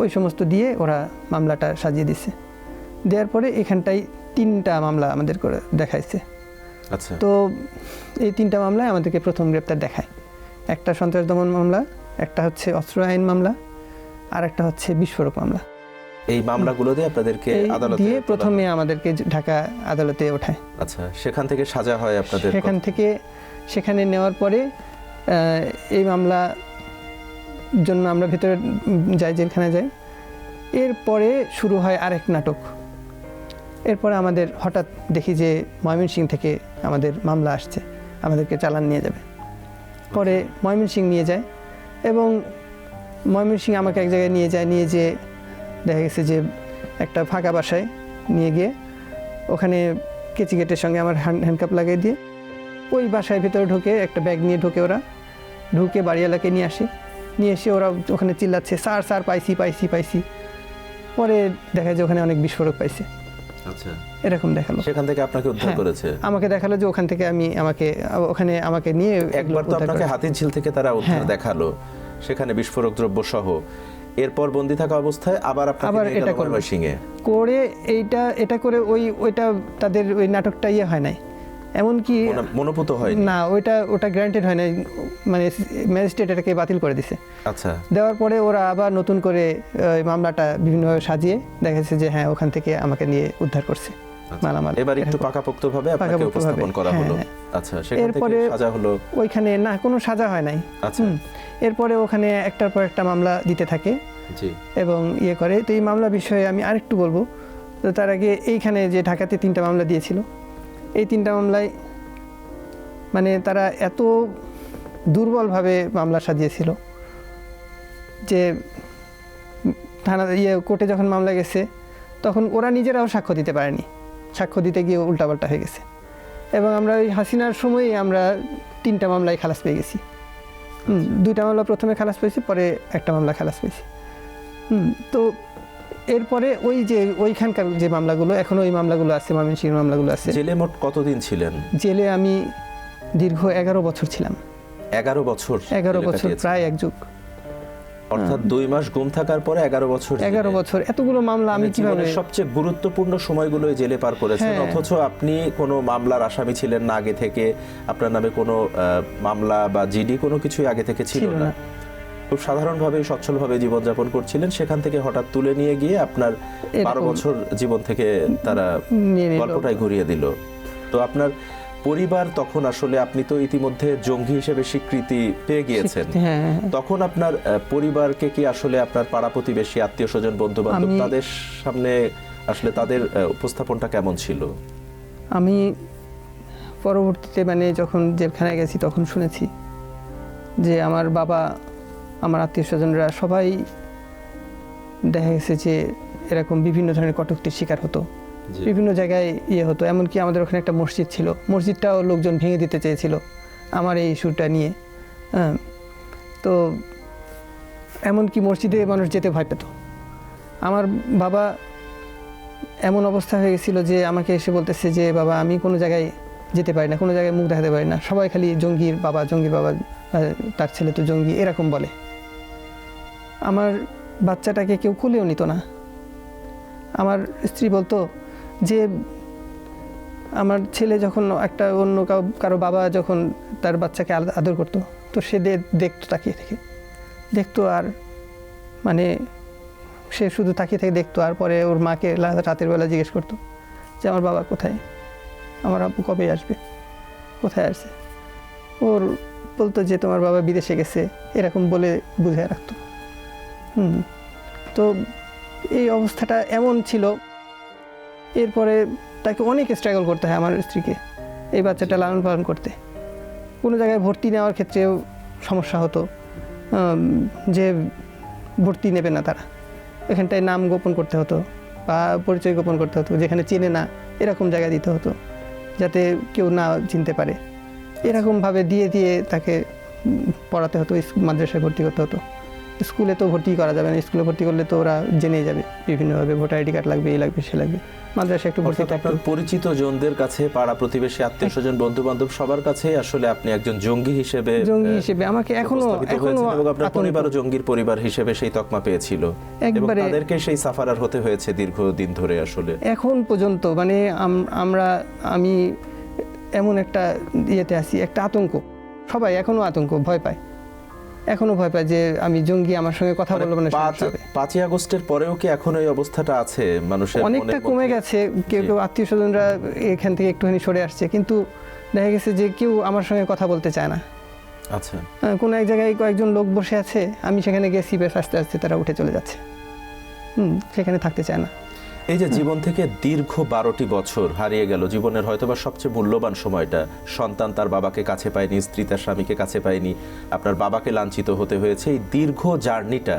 ওই সমস্ত দিয়ে ওরা মামলাটা সাজিয়ে দিচ্ছে। দেওয়ার পরে এখানটায় 3টা মামলা আমাদের করে দেখাইছে। আচ্ছা, তো এই 3টা মামলায় আমাদেরকে প্রথম গ্রেপ্তার দেখায়। একটা সন্ত্রাস দমন মামলা, একটা হচ্ছে অস্ত্র আইন মামলা, আর একটা হচ্ছে বিস্ফোরক মামলা। এই মামলাগুলো দিয়ে আপনাদেরকে এই আদালতে দিয়ে তোলা প্রথমে হয়। আমাদেরকে ঢাকা আদালতে ওঠায়। আচ্ছা, সেখান থেকে সাজা হয় আপনাদের? সেখানে নেওয়ার পরে এই মামলা জন্য আমরা ভেতরে যাই, জেলখানায় যাই। এরপরে শুরু হয় আরেক নাটক। এরপরে আমাদের হঠাৎ দেখি যে ময়মনসিংহ থেকে আমাদের মামলা আসছে, আমাদেরকে চালান নিয়ে যাবে। পরে ময়মনসিংহ নিয়ে যায়, এবং ময়মনসিংহ আমাকে এক জায়গায় নিয়ে যেয়ে দেখা গেছে যে একটা ফাঁকা বাসায় নিয়ে গিয়ে ওখানে কেচি গেটের সঙ্গে আমার হ্যান্ডকাপ লাগিয়ে দিয়ে ওই বাসায় ভেতরে ঢুকে একটা ব্যাগ নিয়ে ওরা ঢুকে বাড়িওয়ালাকে নিয়ে এসে ওরা ওখানে চিল্লাচ্ছে, স্যার পাইছি। পরে দেখা যায় ওখানে অনেক বিস্ফোরক পাইছে। আচ্ছা, এরকম দেখালো। সেখান থেকে আপনাকে উদ্ধার হ্যাঁ, করেছে? আমাকে দেখালো যে ওখান থেকে ওখানে আমাকে নিয়ে একবার তো উদ্ধার আপনাকে করেছে। হাতির ঝিল থেকে তারা উদ্ধার হ্যাঁ। দেখালো, সেখানে বিস্ফোরক দ্রব্য সহ। এরপর বন্দী থাকা অবস্থায় আবার আপনাকে নিয়ে এটা গেল করলো। ময়মনসিংহে। করে এটা করে ওইটা তাদের ওই নাটকটা ইয়ে হয় নাই, এমনকি মনোপুত হয় না, ওটা গ্রান্টেড হয় নাই, মানে ম্যাজিস্ট্রেট এটাকে বাতিল করে দিছে। আচ্ছা, দেওয়ার পরে ওরা আবার নতুন করে ওই মামলাটা বিভিন্নভাবে সাজিয়ে দেখাচ্ছে যে হ্যাঁ ওখান থেকে আমাকে নিয়ে উদ্ধার করছে মালামাল। এবার একটু পাকাপোক্তভাবে আপনাকে উপস্থাপন করা হলো। হ্যাঁ। আচ্ছা, সেখান থেকে এরপরে সাজা হলো? ওইখানে না, কোনো সাজা হয় নাই। আচ্ছা, এরপরে ওখানে একটার পর একটা মামলা দিতে থাকে জি, এবং ইয়ে করে। তো এই মামলা বিষয়ে আমি আরেকটু বলবো। তো তার আগে এইখানে যে ঢাকাতে 3টা মামলা দিয়েছিল, এই 3টা মামলায় মানে তারা এত দুর্বলভাবে মামলা সাজিয়েছিল। যে থানা কোর্টে যখন মামলা গেছে তখন ওরা নিজেরাও সাক্ষ্য দিতে পারেনি, সাক্ষ্য দিতে গিয়ে উল্টাপাল্টা হয়ে গেছে। এবং আমরা ওই হাসিনার সময়ই আমরা 3টা মামলায় খালাস পেয়ে গেছি। 2টা মামলা প্রথমে খালাস পেয়েছি, পরে একটা মামলা খালাস পেয়েছি। তো এরপরে ওই যে ওইখানকার যে মামলাগুলো, এখন ওই মামলাগুলো আছে, ময়মনসিংহের মামলাগুলো আছে। জেলে মোট কতদিন ছিলেন? জেলে আমি দীর্ঘ 11 বছর ছিলাম। 11 বছর? 11 বছর, প্রায় 1 যুগ। অর্থাৎ 2 মাস গুম থাকার পরে 11 বছর। 11 বছর, এতগুলো মামলা আমি কিভাবে? সবচেয়ে গুরুত্বপূর্ণ সময়গুলো জেলে পার করেছেন, অথচ আপনি কোনো মামলার আসামি ছিলেন না আগে থেকে, আপনার নামে কোনো মামলা বা জিডি কোনো কিছুই আগে থেকে ছিল না, খুব সাধারণভাবে সচ্ছলভাবে জীবনযাপন করছিলেন। সেখান থেকে হঠাৎ তুলে নিয়ে গিয়ে আপনার 12 বছর জীবন থেকে তারা গল্পটাই ঘুরিয়ে দিল। তো আপনার পরিবার তখন আসলে, আপনি তো ইতিমধ্যে জঙ্গি হিসেবে স্বীকৃতি পেয়ে গিয়েছেন, তখন আপনার পরিবারকে কি আসলে আপনার পাড়া প্রতিবেশী, আত্মীয় স্বজন, বন্ধু বান্ধব, তাদের সামনে আসলে তাদের উপস্থাপনটা কেমন ছিল? আমি পরবর্তীতে মানে যখন জেলখানায় গেছি তখন শুনেছি যে আমার বাবা, আমার আত্মীয় স্বজনরা সবাই দেখা গেছে যে এরকম বিভিন্ন ধরনের কটূক্তির শিকার হতো, বিভিন্ন জায়গায় হতো। এমনকি আমাদের ওখানে একটা মসজিদ ছিল, মসজিদটাও লোকজন ভেঙে দিতে চেয়েছিল আমার এই ইস্যুটা নিয়ে। তো এমনকি মসজিদে মানুষ যেতে ভয় পেত। আমার বাবা এমন অবস্থা হয়ে গেছিল যে আমাকে এসে বলতেছে যে বাবা আমি কোনো জায়গায় যেতে পারি না, কোনো জায়গায় মুখ দেখাতে পারি না, সবাই খালি জঙ্গির বাবা, জঙ্গির বাবা, তার ছেলে তো জঙ্গি, এরকম বলে। আমার বাচ্চাটাকে কেউ কুলেও নিত না। আমার স্ত্রী বলতো যে আমার ছেলে যখন একটা অন্য কারো বাবা যখন তার বাচ্চাকে আদর করতো, তো সে দেখতো, তাকিয়ে থেকে দেখতো, আর মানে সে শুধু তাকিয়ে থেকে দেখতো। আর পরে ওর মাকে রাতের বেলা জিজ্ঞেস করতো যে আমার বাবা কোথায়, আমার আব্বু কবে আসবে, কোথায় আসছে। ওর বলতো যে তোমার বাবা বিদেশে গেছে, এরকম বলে বুঝিয়ে রাখতো। তো এই অবস্থাটা এমন ছিল। এরপরে তাকে অনেক স্ট্রাগল করতে হয় আমার স্ত্রীকে এই বাচ্চাটা লালন পালন করতে। কোনো জায়গায় ভর্তি নেওয়ার ক্ষেত্রেও সমস্যা হতো, যে ভর্তি নেবে না তারা, এখানটায় নাম গোপন করতে হতো বা পরিচয় গোপন করতে হতো, যেখানে চেনে না এরকম জায়গায় দিতে হতো যাতে কেউ না চিনতে পারে। এরকমভাবে দিয়ে দিয়ে তাকে পড়াতে হতো, মাদ্রাসায় ভর্তি করতে হতো। স্কুলে তো ভর্তি করা যাবে না, স্কুলে ভর্তি করলে তো ওরা জেনে যাবে বিভিন্নভাবে, ভোটার আইডি কার্ড লাগবে, এই লাগবে, সে লাগবে। মাদ্রাসায় একটু ভর্তি থাকতো। পরিচিত জনদের কাছে, পাড়া প্রতিবেশী, আত্মীয় স্বজন, বন্ধু বান্ধব সবার কাছে আসলে আপনি একজন জঙ্গি হিসেবে আমাকে এখনো আপনার পরিবারও জঙ্গির পরিবার হিসেবে সেই তকমা পেয়েছিল, এবং তাদেরকে সেই সাফারার হতে হয়েছে দীর্ঘদিন ধরে। আসলে এখন পর্যন্ত মানে আমি এমন একটা ইয়েতে আছি, একটা আতঙ্ক, সবাই এখনো আতঙ্ক, ভয় পায়, এখনো ভয় পায় যে আমি জঙ্গি, আমার সঙ্গে কথা বলবো না। 5ই আগস্টের পরেও কি এখন এই অবস্থাটা আছে মানুষের? অনেকটা কমে গেছে, কেউ কেউ আত্মীয় স্বজনরা এখান থেকে একটুখানি সরে আসছে, কিন্তু দেখা গেছে যে কেউ আমার সঙ্গে কথা বলতে চায় না। আচ্ছা, কোনো এক জায়গায় কয়েকজন লোক বসে আছে, আমি সেখানে গেছি, বেশ আস্তে আস্তে তারা উঠে চলে যাচ্ছে, সেখানে থাকতে চায় না। এই যে জীবন থেকে দীর্ঘ 12টি বছর হারিয়ে গেল, জীবনের হয়তোবা সবচেয়ে মূল্যবান সময়টা, সন্তান তার বাবাকে কাছে পায়নি, স্ত্রী তার স্বামীকে কাছে পায়নি, আপনার বাবাকে লাঞ্ছিত হতে হয়েছে। এই দীর্ঘ জার্নিটা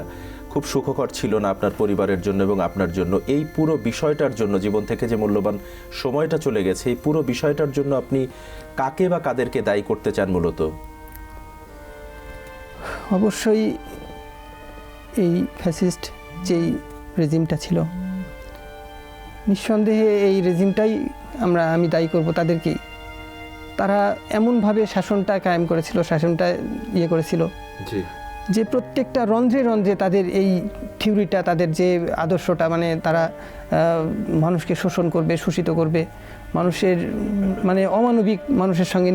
খুব সুখকর ছিল না আপনার পরিবারের জন্য এবং আপনার জন্য। এই পুরো বিষয়টার জন্য, জীবন থেকে যে মূল্যবান সময়টা চলে গেছে, এই পুরো বিষয়টার জন্য আপনি কাকে বা কাদেরকে দায়ী করতে চান মূলত? অবশ্যই এই ফ্যাসিস্ট যেই রেজিমটা ছিল, নিঃসন্দেহে এই রেজিমটাই আমি দায়ী করব তাদেরকেই। তারা এমনভাবে শাসনটা কায়েম করেছিল, শাসনটা করেছিল যে প্রত্যেকটা রন্ধ্রে রন্ধ্রে তাদের এই থিওরিটা, তাদের যে আদর্শটা, মানে তারা মানুষকে শোষণ করবে, শোষিত করবে, মানুষের মানে অমানবিক মানুষের সঙ্গে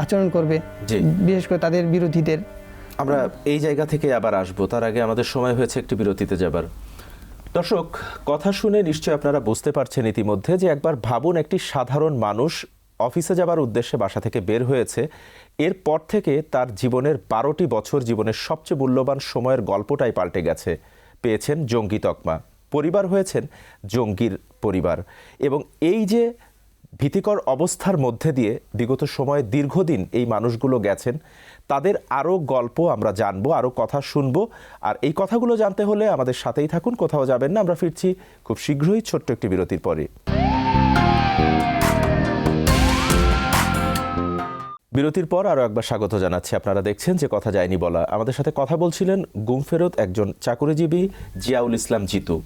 আচরণ করবে, বিশেষ করে তাদের বিরোধীদের। আমরা এই জায়গা থেকে আবার আসবো, তার আগে আমাদের সময় হয়েছে একটি বিরতিতে যাবার। দর্শক, কথা শুনে নিশ্চয়ই আপনারা বুঝতে পারছেন ইতিমধ্যে যে একবার ভাবুন, একটি সাধারণ মানুষ অফিসে যাবার উদ্দেশ্যে বাসা থেকে বের হয়েছে, এরপর থেকে তার জীবনের 12টি বছর, জীবনের সবচেয়ে মূল্যবান সময়ের গল্পটাই পাল্টে গেছে। পেয়েছেন জঙ্গি তকমা, পরিবার হয়েছেন জঙ্গির পরিবার। এবং এই যে ভীতিকর অবস্থার মধ্যে দিয়ে বিগত সময়ে দীর্ঘদিন এই মানুষগুলো গেছেন, তাদের আরও গল্প আমরা জানবো, আরও কথা শুনবো। আর এই কথাগুলো জানতে হলে আমাদের সাথেই থাকুন, কোথাও যাবেন না। আমরা ফিরছি খুব শীঘ্রই ছোট্ট একটি বিরতির পরে। বিরতির পর আরও একবার স্বাগত জানাচ্ছি। আপনারা দেখছেন যে কথা যায়নি বলা। আমাদের সাথে কথা বলছিলেন গুম ফেরত একজন চাকুরিজীবী জিয়াউল ইসলাম জিতু।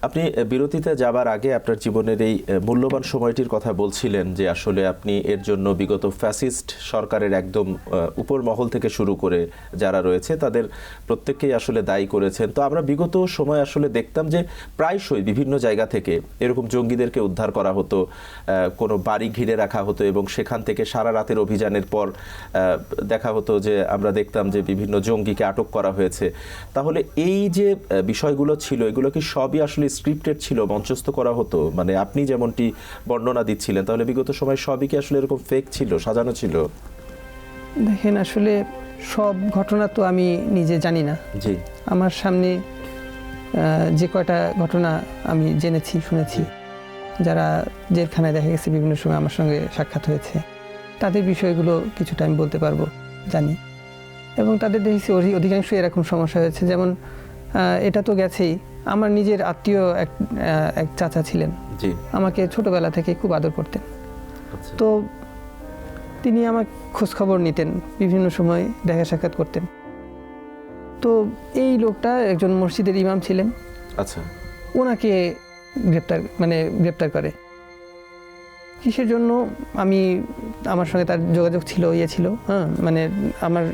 আপনি বিরতিতে যাবার আগে আপনার জীবনের এই মূল্যবান সময়টির কথা বলছিলেন যে আসলে আপনি এর জন্য বিগত ফ্যাসিস্ট সরকারের একদম উপর মহল থেকে শুরু করে যারা রয়েছে তাদের প্রত্যেককেই আসলে দায়ী করেছেন। তো আমরা বিগত সময় আসলে দেখতাম যে প্রায়শই বিভিন্ন জায়গা থেকে এরকম জঙ্গিদেরকে উদ্ধার করা হতো, কোনো বাড়ি ঘিরে রাখা হতো এবং সেখান থেকে সারা রাতের অভিযানের পর দেখা হতো যে আমরা দেখতাম যে বিভিন্ন জঙ্গিকে আটক করা হয়েছে। তাহলে এই যে বিষয়গুলো ছিল, এগুলো কি সবই আসলে স্ক্রিপ্টেড ছিল, মঞ্চস্থ করা হতো? মানে আপনি যেমনটি বর্ণনা দিচ্ছিলেন, তাহলে বিগত সময় সবই কি আসলে এরকম ফেক ছিল, সাজানো ছিল? দেখেন, আসলে সব ঘটনা তো আমি নিজে জানি না। জি, আমার সামনে যে কয়টা ঘটনা আমি জেনেছি, শুনেছি, যারা জেলখানায় দেখা গেছে বিভিন্ন সময় আমার সঙ্গে সাক্ষাৎ হয়েছে, তাদের বিষয়গুলো কিছুটা আমি বলতে পারবো, জানি। এবং তাদের দেখেছি অধিকাংশই এরকম সমস্যা হয়েছে। যেমন এটা তো গেছেই, আমার নিজের আত্মীয় এক চাচা ছিলেন, জি, আমাকে ছোটবেলা থেকে খুব আদর করতেন। আচ্ছা, তো তিনি আমার খোঁজ খবর নিতেন, বিভিন্ন সময় দেখা সাক্ষাৎ করতেন। তো এই লোকটা একজন মসজিদের ইমাম ছিলেন, আচ্ছা, ওনাকে গ্রেপ্তার করে। কিসের জন্য? আমার সঙ্গে তার যোগাযোগ ছিল, ছিল, হ্যাঁ, মানে আমার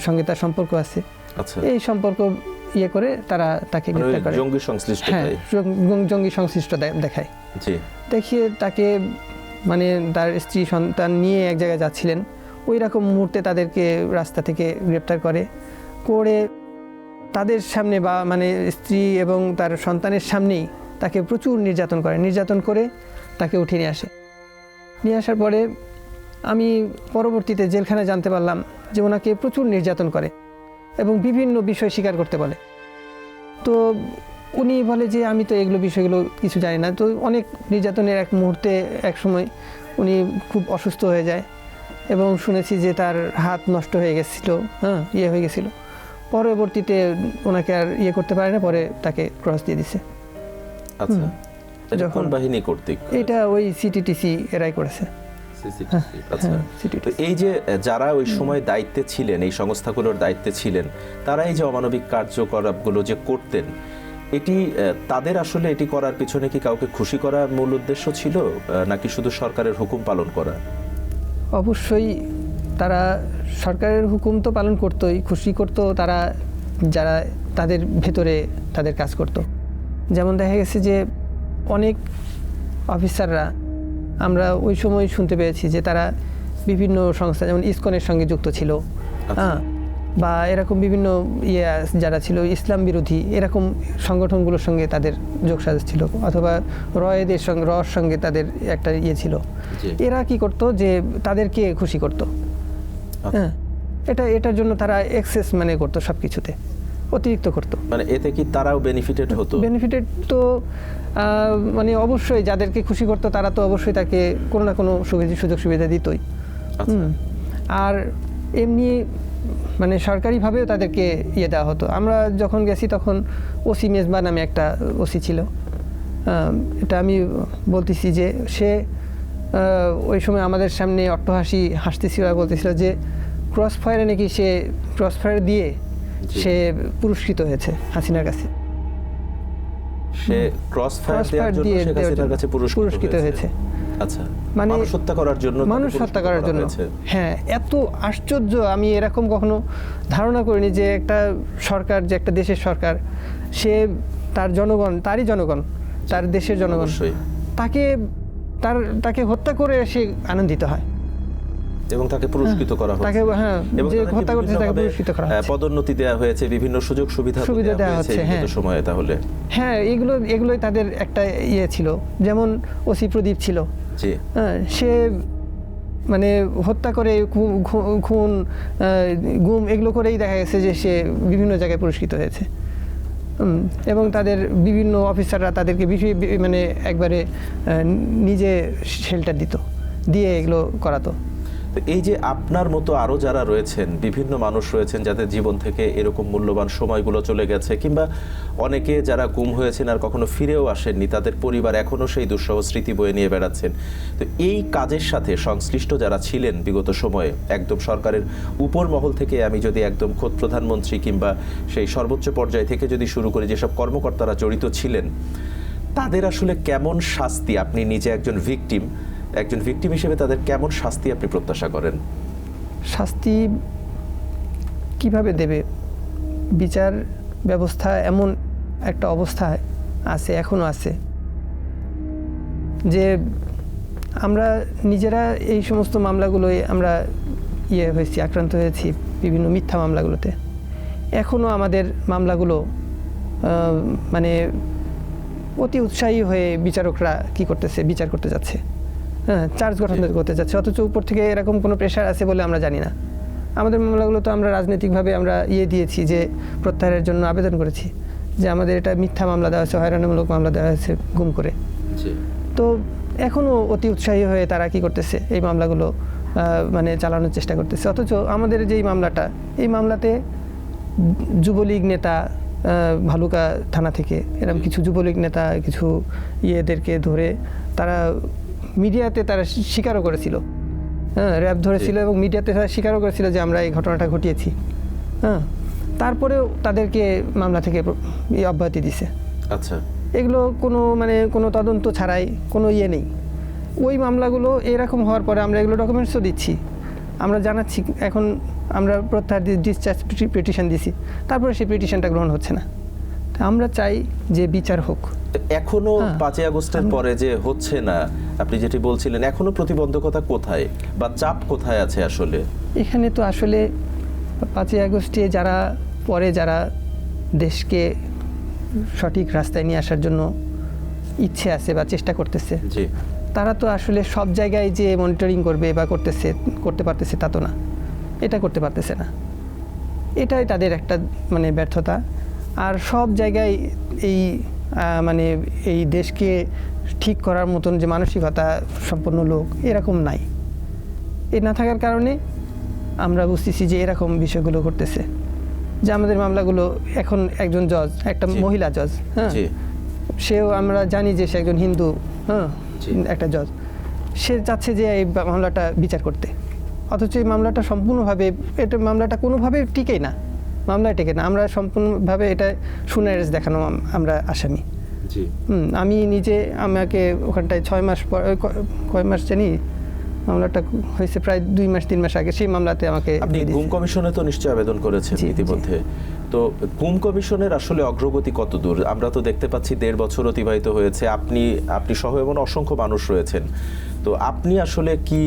সঙ্গে তার সম্পর্ক আছে। আচ্ছা, এই সম্পর্ক করে তারা তাকে গ্রেপ্তার করে। জঙ্গি সংশ্লিষ্ট, হ্যাঁ, জঙ্গি সংশ্লিষ্ট দেখায়। জি, দেখিয়ে তাকে, মানে তার স্ত্রী সন্তান নিয়ে এক জায়গায় যাচ্ছিলেন, ওই রকম মুহূর্তে তাদেরকে রাস্তা থেকে গ্রেপ্তার করে তাদের সামনে, বা মানে স্ত্রী এবং তার সন্তানের সামনেই তাকে প্রচুর নির্যাতন করে তাকে উঠিয়ে নিয়ে আসার পরে আমি পরবর্তীতে জেলখানায় জানতে পারলাম যে ওনাকে প্রচুর নির্যাতন করে এবং বিভিন্ন বিষয় স্বীকার করতে বলে। তো উনি বলে যে আমি তো এগুলো বিষয়গুলো কিছু জানি না। তো অনেক নির্যাতনের এক সময় উনি খুব অসুস্থ হয়ে যায় এবং শুনেছি যে তার হাত নষ্ট হয়ে গেছিলো, হ্যাঁ, হয়ে গেছিলো। পরবর্তীতে ওনাকে আর করতে পারে না, পরে তাকে ক্রস দিয়ে দিছে। আচ্ছা, যখন বাহিনী কর্তৃক এটা ওই সিটিটিসি এরাই করেছে। আচ্ছা, তো এই যে যারা ওই সময় দায়িত্বে ছিলেন, এই সংস্থাগুলোর দায়িত্বে ছিলেন, তারা এই যে অমানবিক কার্যকলাপগুলো যে করতেন, এটি তাদের আসলে এটি করার পিছনে কি কাউকে খুশি করা মূল উদ্দেশ্য ছিল, নাকি শুধু সরকারের হুকুম পালন করা? অবশ্যই তারা সরকারের হুকুম তো পালন করতোই, খুশি করতো তারা যারা তাদের ভেতরে তাদের কাজ করত। যেমন দেখা গেছে যে অনেক অফিসাররা, আমরা ওই সময় শুনতে পেয়েছি যে তারা বিভিন্ন সংস্থা, যেমন ইসকনের সঙ্গে যুক্ত ছিল, হ্যাঁ, বা এরকম বিভিন্ন যারা ছিল ইসলাম বিরোধী এরকম সংগঠনগুলোর সঙ্গে তাদের যোগসাজশ ছিল, অথবা রর সঙ্গে তাদের একটা ছিল। এরা কি করত যে তাদেরকে খুশি করত, হ্যাঁ, এটার জন্য তারা এক্সেস করতো, সব কিছুতে অতিরিক্ত করতো। মানে এতে কি তারাও বেনিফিটেড হতো? বেনিফিটেড তো অবশ্যই যাদেরকে খুশি করতো তারা তো অবশ্যই তাকে কোনো না কোনো সুযোগ সুবিধা দিতই। আর এমনি সরকারিভাবেও তাদেরকে দেওয়া হতো। আমরা যখন গেছি তখন ওসি মেজবা নামে একটা ওসি ছিল, এটা আমি বলতেছি যে সে ওই সময় আমাদের সামনে হাসতেছিল আর বলতেছিল যে ক্রস ফায়ারে নাকি সে ক্রস ফায়ার দিয়ে সে পুরস্কৃত হয়েছে হাসিনার কাছে। সে ক্রস ফায়ার দেওয়ার জন্য শেখ হাসিনার কাছে পুরস্কৃত হয়েছে। আচ্ছা, মানুষ হত্যা করার জন্য। হ্যাঁ, এত আশ্চর্য! আমি এরকম কখনো ধারণা করিনি যে একটা সরকার, যে একটা দেশের সরকার, সে তার জনগণ, তার দেশের জনগণ তাকে হত্যা করে সে আনন্দিত হয় এবং তাকে পুরস্কৃত করা হচ্ছে। যে হত্যা করছে তাকে পুরস্কৃত করা হচ্ছে, পদোন্নতি দেওয়া হয়েছে, বিভিন্ন সুযোগ সুবিধা দেওয়া হচ্ছে সময়ে। তাহলে হ্যাঁ, এগুলোই তাদের একটা ছিল। যেমন ওসি প্রদীপ ছিল, সে হত্যা করে, খুন, গুম এগুলো করেই দেখা গেছে যে সে বিভিন্ন জায়গায় পুরস্কৃত হয়েছে। এবং তাদের বিভিন্ন অফিসাররা তাদেরকে মানে একবারে নিজে শেল্টার দিত, দিয়ে এগুলো করাতো। তো এই যে আপনার মতো আরও যারা রয়েছেন, বিভিন্ন মানুষ রয়েছেন যাদের জীবন থেকে এরকম মূল্যবান সময়গুলো চলে গেছে, কিংবা অনেকে যারা গুম হয়েছেন আর কখনো ফিরেও আসেননি, তাদের পরিবার এখনও সেই দুঃসহ স্মৃতি বয়ে নিয়ে বেড়াচ্ছেন। তো এই কাজের সাথে সংশ্লিষ্ট যারা ছিলেন বিগত সময়ে, একদম সরকারের উপর মহল থেকে আমি যদি একদম খোদ প্রধানমন্ত্রী কিংবা সেই সর্বোচ্চ পর্যায় থেকে যদি শুরু করি, যেসব কর্মকর্তারা জড়িত ছিলেন, তাদের আসলে কেমন শাস্তি, আপনি নিজে একজন ভিকটিম হিসেবে তাদের কেমন শাস্তি আপনি প্রত্যাশা করেন? শাস্তি কিভাবে দেবে? বিচার ব্যবস্থা এমন একটা অবস্থায় আছে, এখনও আছে, যে আমরা নিজেরা এই সমস্ত মামলাগুলোয় আমরা হয়েছি, আক্রান্ত হয়েছি বিভিন্ন মিথ্যা মামলাগুলোতে। এখনও আমাদের মামলাগুলো মানে অতি উৎসাহী হয়ে বিচারকরা কি করতেছে, বিচার করতে যাচ্ছে, চার্জ গঠন করতে যাচ্ছে, অথচ উপর থেকে এরকম কোনো প্রেশার আছে বলে আমরা জানি না। আমাদের মামলাগুলো তো আমরা রাজনৈতিকভাবে আমরা দিয়েছি, যে প্রত্যাহারের জন্য আবেদন করেছি, যে আমাদের এটা মিথ্যা মামলা দেওয়া হয়েছে, হয়রানিমূলক মামলা দেওয়া হয়েছে গুম করে। তো এখনও অতি উৎসাহী হয়ে তারা কি করতেছে, এই মামলাগুলো মানে চালানোর চেষ্টা করতেছে। অথচ আমাদের যেই মামলাটা, এই মামলাতে যুবলীগ নেতা, ভালুকা থানা থেকে এরকম কিছু যুবলীগ নেতা কিছু এদেরকে ধরে তারা মিডিয়াতে তারা স্বীকারও করেছিল, র্যাব ধরেছিল এবং মিডিয়াতে তারা স্বীকারও করেছিল যে আমরা এই ঘটনাটা ঘটিয়েছি। তারপরেও তাদেরকে মামলা থেকে অব্যাহতি দিছে। আচ্ছা, এগুলো কোনো তদন্ত ছাড়াই কোনো নেই। ওই মামলাগুলো এরকম হওয়ার পরে আমরা এগুলো ডকুমেন্টসও দিচ্ছি, আমরা জানাচ্ছি, এখন আমরা প্রত্যাহার ডিসচার্জ পিটিশন দিছি, তারপরে সেই পিটিশনটা গ্রহণ হচ্ছে না। আমরা চাই যে বিচার হোক। এখনো 5ই আগস্টের পরে যে হচ্ছে না, আপনি যেটি বলছিলেন, এখনো প্রতিবন্ধকতা কোথায় বা চাপ কোথায় আছে আসলে? এখানে তো আসলে 5ই আগস্টে যারা দেশকে সঠিক রাস্তায় নিয়ে আসার জন্য ইচ্ছে আছে বা চেষ্টা করতেছে, তারা তো আসলে সব জায়গায় যে মনিটরিং করবে বা করতে পারতেছে তা তো না, এটা করতে পারতেছে না। এটাই তাদের একটা ব্যর্থতা। আর সব জায়গায় এই দেশকে ঠিক করার মতন যে মানসিকতা সম্পন্ন লোক এরকম নাই। এ না থাকার কারণে আমরা বুঝতেছি যে এরকম বিষয়গুলো ঘটতেছে, যে আমাদের মামলাগুলো এখন একজন জজ, একটা মহিলা জজ, সেও আমরা জানি যে সে একজন হিন্দু, একটা জজ, সে চাচ্ছে যে এই মামলাটা বিচার করতে, অথচ এই মামলাটা মামলাটা কোনোভাবে টিকে না, মামলায় টেকে না। আমরা সম্পূর্ণভাবে এটা সুনারেস দেখানো আমরা আসামি। আমি নিজে, আমাকে ওখানটায় 6 মাস পর, কয় মাস জানি মামলাটা হয়েছে, প্রায় 2 মাস 3 মাস আগে, সেই মামলাতে আমাকে আপনি গুম কমিশনে তো নিশ্চয়ই আবেদন করেছেন ইতিমধ্যে। তো গুম কমিশনের আসলে অগ্রগতি কত দূর? আমরা তো দেখতে পাচ্ছি 1.5 বছর অতিবাহিত হয়েছে, আপনি সহ এমন অসংখ্য মানুষ রয়েছেন। তো আপনি আসলে কি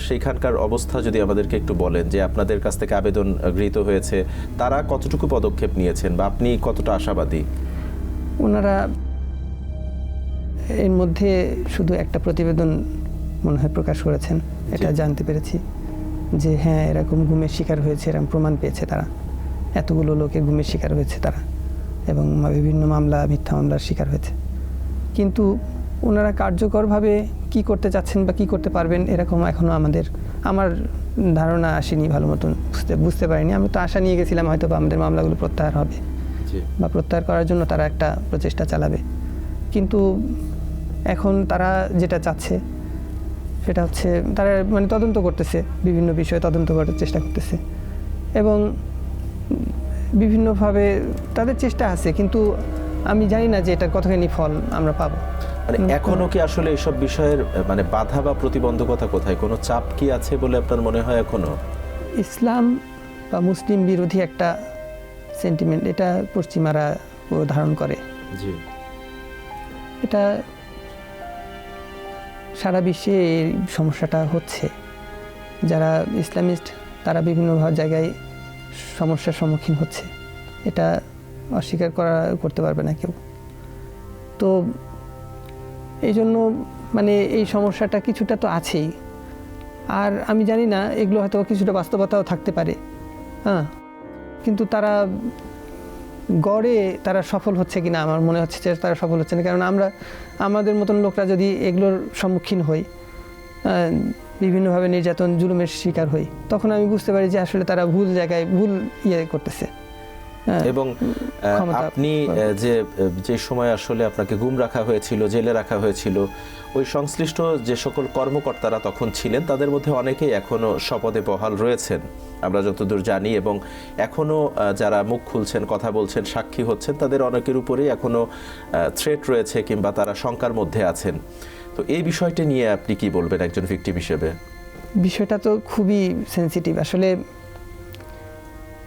সেইখানকার অবস্থা যদি আমাদেরকে একটু বলেন, যে আপনাদের কাছ থেকে আবেদন গৃহীত হয়েছে, তারা কতটুকু পদক্ষেপ নিয়েছেন বা আপনি কতটা আশাবাদী? ওনারা এর মধ্যে শুধু একটা প্রতিবেদন মনে হয় প্রকাশ করেছেন, এটা জানতে পেরেছি যে হ্যাঁ এরকম গুমের শিকার হয়েছে, এরকম প্রমাণ পেয়েছে তারা, এতগুলো লোকের গুমের শিকার হয়েছে তারা, এবং বিভিন্ন মিথ্যা মামলার শিকার হয়েছে। কিন্তু ওনারা কার্যকরভাবে কি করতে চাচ্ছেন বা কি করতে পারবেন এরকম এখনও আমার ধারণা আসেনি, ভালো মতন বুঝতে পারিনি। আমি তো আশা নিয়ে গেছিলাম হয়তো বা আমাদের মামলাগুলো প্রত্যাহার হবে বা প্রত্যাহার করার জন্য তারা একটা প্রচেষ্টা চালাবে, কিন্তু এখন তারা যেটা চাচ্ছে সেটা হচ্ছে তারা তদন্ত করতেছে, বিভিন্ন বিষয়ে তদন্ত করার চেষ্টা করতেছে, এবং বিভিন্নভাবে তাদের চেষ্টা আছে, কিন্তু আমি জানি না যে এটার কতখানি ফল আমরা পাবো। এখনো কি আসলে এইসব বিষয়ের বাধা বা প্রতিবন্ধকতা কোথায়? কোনো চাপ কি আছে বলে আপনার মনে হয় এখনো? ইসলাম বা মুসলিম বিরোধী একটা সেন্টিমেন্ট, এটা পশ্চিমারা ধারণ করে। এটা সারা বিশ্বে এই সমস্যাটা হচ্ছে। যারা ইসলামিস্ট তারা বিভিন্ন জায়গায় সমস্যার সম্মুখীন হচ্ছে, এটা অস্বীকার করতে পারবে না কেউ। তো এই জন্য এই সমস্যাটা কিছুটা তো আছেই। আর আমি জানি না, এগুলো হয়তো কিছুটা বাস্তবতাও থাকতে পারে, কিন্তু তারা গড়ে তারা সফল হচ্ছে কিনা আমার মনে হচ্ছে যে তারা সফল হচ্ছে না, কারণ আমাদের মতন লোকরা যদি এগুলোর সম্মুখীন হই, বিভিন্নভাবে নির্যাতন জুলুমের শিকার হই, তখন আমি বুঝতে পারি যে আসলে তারা ভুল জায়গায় ভুল করতেছে। এবং আপনি যে সময় আসলে আপনাকে গুম রাখা হয়েছিল, জেলে রাখা হয়েছিল, ওই সংশ্লিষ্ট যে সকল কর্মকর্তারা তখন ছিলেন তাদের মধ্যে অনেকেই এখনো শপথে বহাল রয়েছেন আমরা যতদূর জানি, এবং এখনো যারা মুখ খুলছেন, কথা বলছেন, সাক্ষী হচ্ছেন, তাদের অনেকের উপরেই এখনো থ্রেট রয়েছে কিংবা তারা শঙ্কার মধ্যে আছেন। তো এই বিষয়টা নিয়ে আপনি কি বলবেন একজন ভিকটিম হিসেবে? বিষয়টা তো খুবই সেনসিটিভ। আসলে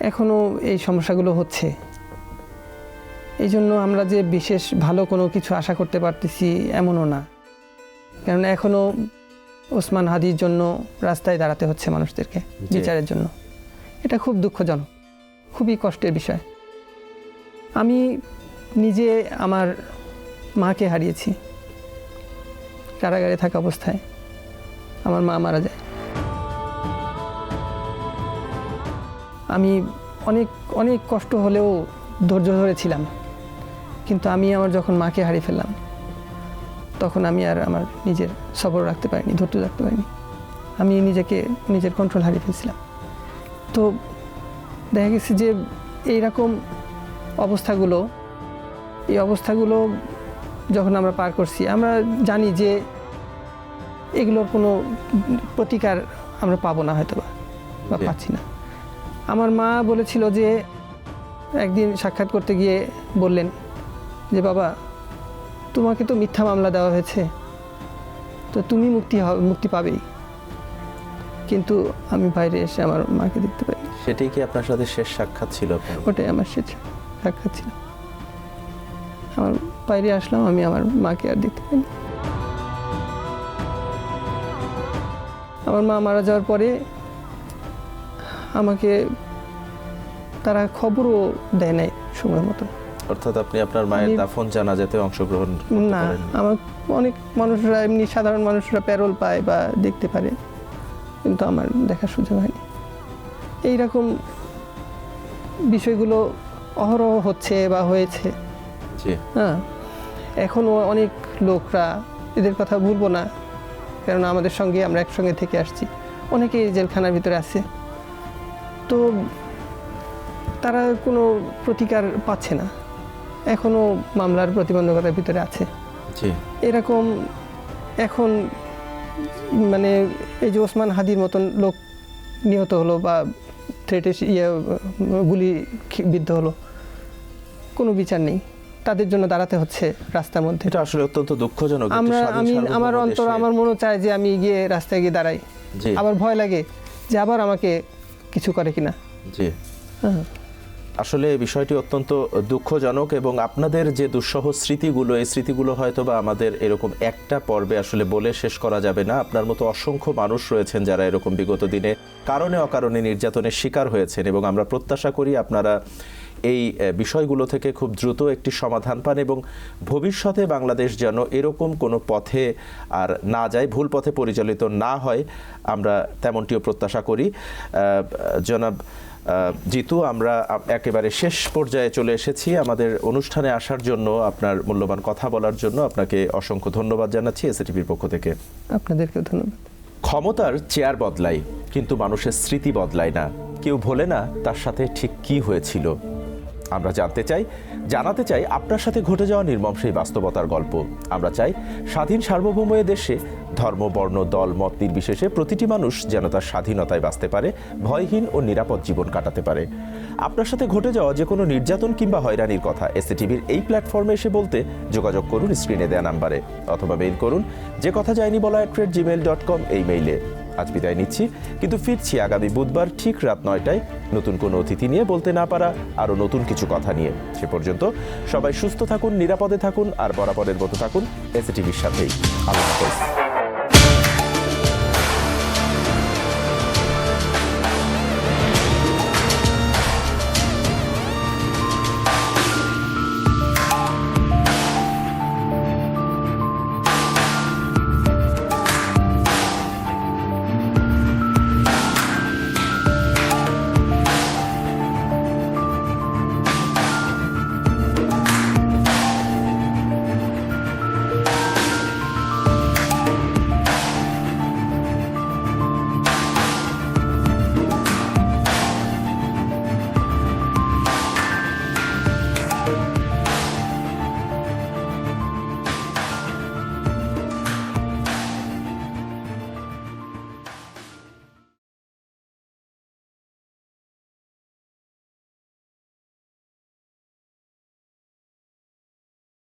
এখনো এই সমস্যাগুলো হচ্ছে, এই জন্য আমরা যে বিশেষ ভালো কোনো কিছু আশা করতে পারতেছি এমনও না, কারণ এখনো ওসমান হাদির জন্য রাস্তায় দাঁড়াতে হচ্ছে মানুষদেরকে বিচারের জন্য। এটা খুব দুঃখজনক, খুবই কষ্টের বিষয়। আমি নিজে আমার মাকে হারিয়েছি কারাগারে থাকা অবস্থায়। আমার মা মারা যায়। আমি অনেক অনেক কষ্ট হলেও ধৈর্য ধরেছিলাম, কিন্তু আমি আমার যখন মাকে হারিয়ে ফেললাম তখন আমি আর আমার নিজের সবর রাখতে পারিনি, ধৈর্য রাখতে পারিনি। আমি নিজের কন্ট্রোল হারিয়ে ফেলছিলাম। তো দেখা গেছে যে এইরকম এই অবস্থাগুলো যখন আমরা পার করছি, আমরা জানি যে এগুলোর কোনো প্রতিকার আমরা পাবো না হয়তো বা পাচ্ছি না। আমার মা বলেছিল যে, একদিন সাক্ষাৎ করতে গিয়ে বললেন যে, বাবা তোমাকে তো মিথ্যা মামলা দেওয়া হয়েছে, তো তুমি মুক্তি পাবেই। কিন্তু আমি বাইরে এসে আমার মাকে দেখতে পাই। সেটাই কি আপনার সাথে শেষ সাক্ষাৎ ছিল? ওটাই আমার শেষ সাক্ষাৎ ছিল। আমার বাইরে আসলাম, আমি আমার মাকে আর দেখতে পাইনি। আমার মা মারা যাওয়ার পরে আমাকে তারা খবরও দেয় নাই সময় মতো। অর্থাৎ আপনি আপনার মায়ের দাফন জানাজাতে অংশগ্রহণ না, আমার অনেক মানুষরা এমনি সাধারণ মানুষরা প্যারোল পায় বা দেখতে পারে, কিন্তু আমার দেখার সুযোগ হয়নি। এইরকম বিষয়গুলো অহরহ হচ্ছে বা হয়েছে। হ্যাঁ, এখনও অনেক লোকরা, এদের কথা ভুলবো না কারণ আমাদের সঙ্গে আমরা একসঙ্গে থেকে আসছি, অনেকেই জেলখানার ভিতরে আছে। তো তারা কোনো প্রতিকার পাচ্ছে না, এখনো মামলার প্রতিবন্ধকতার ভিতরে আছে। এরকম এখন মানে এই যে ওসমান হাদির মতন লোক নিহত হলো বা গুলি বিদ্ধ হলো, কোনো বিচার নেই, তাদের জন্য দাঁড়াতে হচ্ছে রাস্তার মধ্যে। এটা আসলে অত্যন্ত দুঃখজনক। আমার মনে চায় যে আমি গিয়ে রাস্তায় গিয়ে দাঁড়াই, আবার ভয় লাগে যে আবার আমাকে কিছু করে কিনা। জি, আসলে বিষয়টি অত্যন্ত দুঃখজনক, এবং আপনাদের যে দুঃসহ স্মৃতিগুলো, এই স্মৃতিগুলো হয়তো বা আমাদের এরকম একটা পর্বে আসলে বলে শেষ করা যাবে না। আপনার মতো অসংখ্য মানুষ রয়েছেন যারা এরকম বিগত দিনে কারণে অকারণে নির্যাতনের শিকার হয়েছেন, এবং আমরা প্রত্যাশা করি আপনারা এই বিষয়গুলো থেকে খুব দ্রুত একটি সমাধান পান, এবং ভবিষ্যতে বাংলাদেশ যেন এরকম কোনো পথে আর না যায়, ভুল পথে পরিচালিত না হয়, আমরা তেমনটিও প্রত্যাশা করি। জনাব জিতু, আমরা একেবারে শেষ পর্যায়ে চলে এসেছি। আমাদের অনুষ্ঠানে আসার জন্য, আপনার মূল্যবান কথা বলার জন্য আপনাকে অসংখ্য ধন্যবাদ জানাচ্ছি এসএটিভির পক্ষ থেকে। আপনাদেরকেও ধন্যবাদ। ক্ষমতার চেয়ার বদলায়, কিন্তু মানুষের স্মৃতি বদলায় না। কেউ ভোলে না তার সাথে ঠিক কি হয়েছিল। আমরা জানাতে চাই আপনার সাথে ঘটে যাওয়া নির্মম সেই বাস্তবতার গল্প। আমরা চাই স্বাধীন সার্বভৌম দেশে ধর্ম, বর্ণ, দল, মত নির্বিশেষে প্রতিটি মানুষ যেন তার স্বাধীনতায় বাঁচতে পারে, ভয়হীন ও নিরাপদ জীবন কাটাতে পারে। আপনার সাথে ঘটে যাওয়া যে কোনো নির্যাতন কিংবা হয়রানির কথা এসএটিভির এই প্ল্যাটফর্মে এসে বলতে যোগাযোগ করুন স্ক্রিনে দেওয়া নাম্বারে, অথবা মেইল করুন যে কথা যায়নি বলা @gmail.com এই মেইলে। আজ বিদায় নিচ্ছি, কিন্তু ফিরছি আগামী বুধবার ঠিক রাত 9টায় নতুন কোনো অতিথি নিয়ে, বলতে না পারা আরও নতুন কিছু কথা নিয়ে। সে পর্যন্ত সবাই সুস্থ থাকুন, নিরাপদে থাকুন, আর বরাবরের মতো থাকুন এসএটিভির সাথেই। আল্লাহ হাফেজ।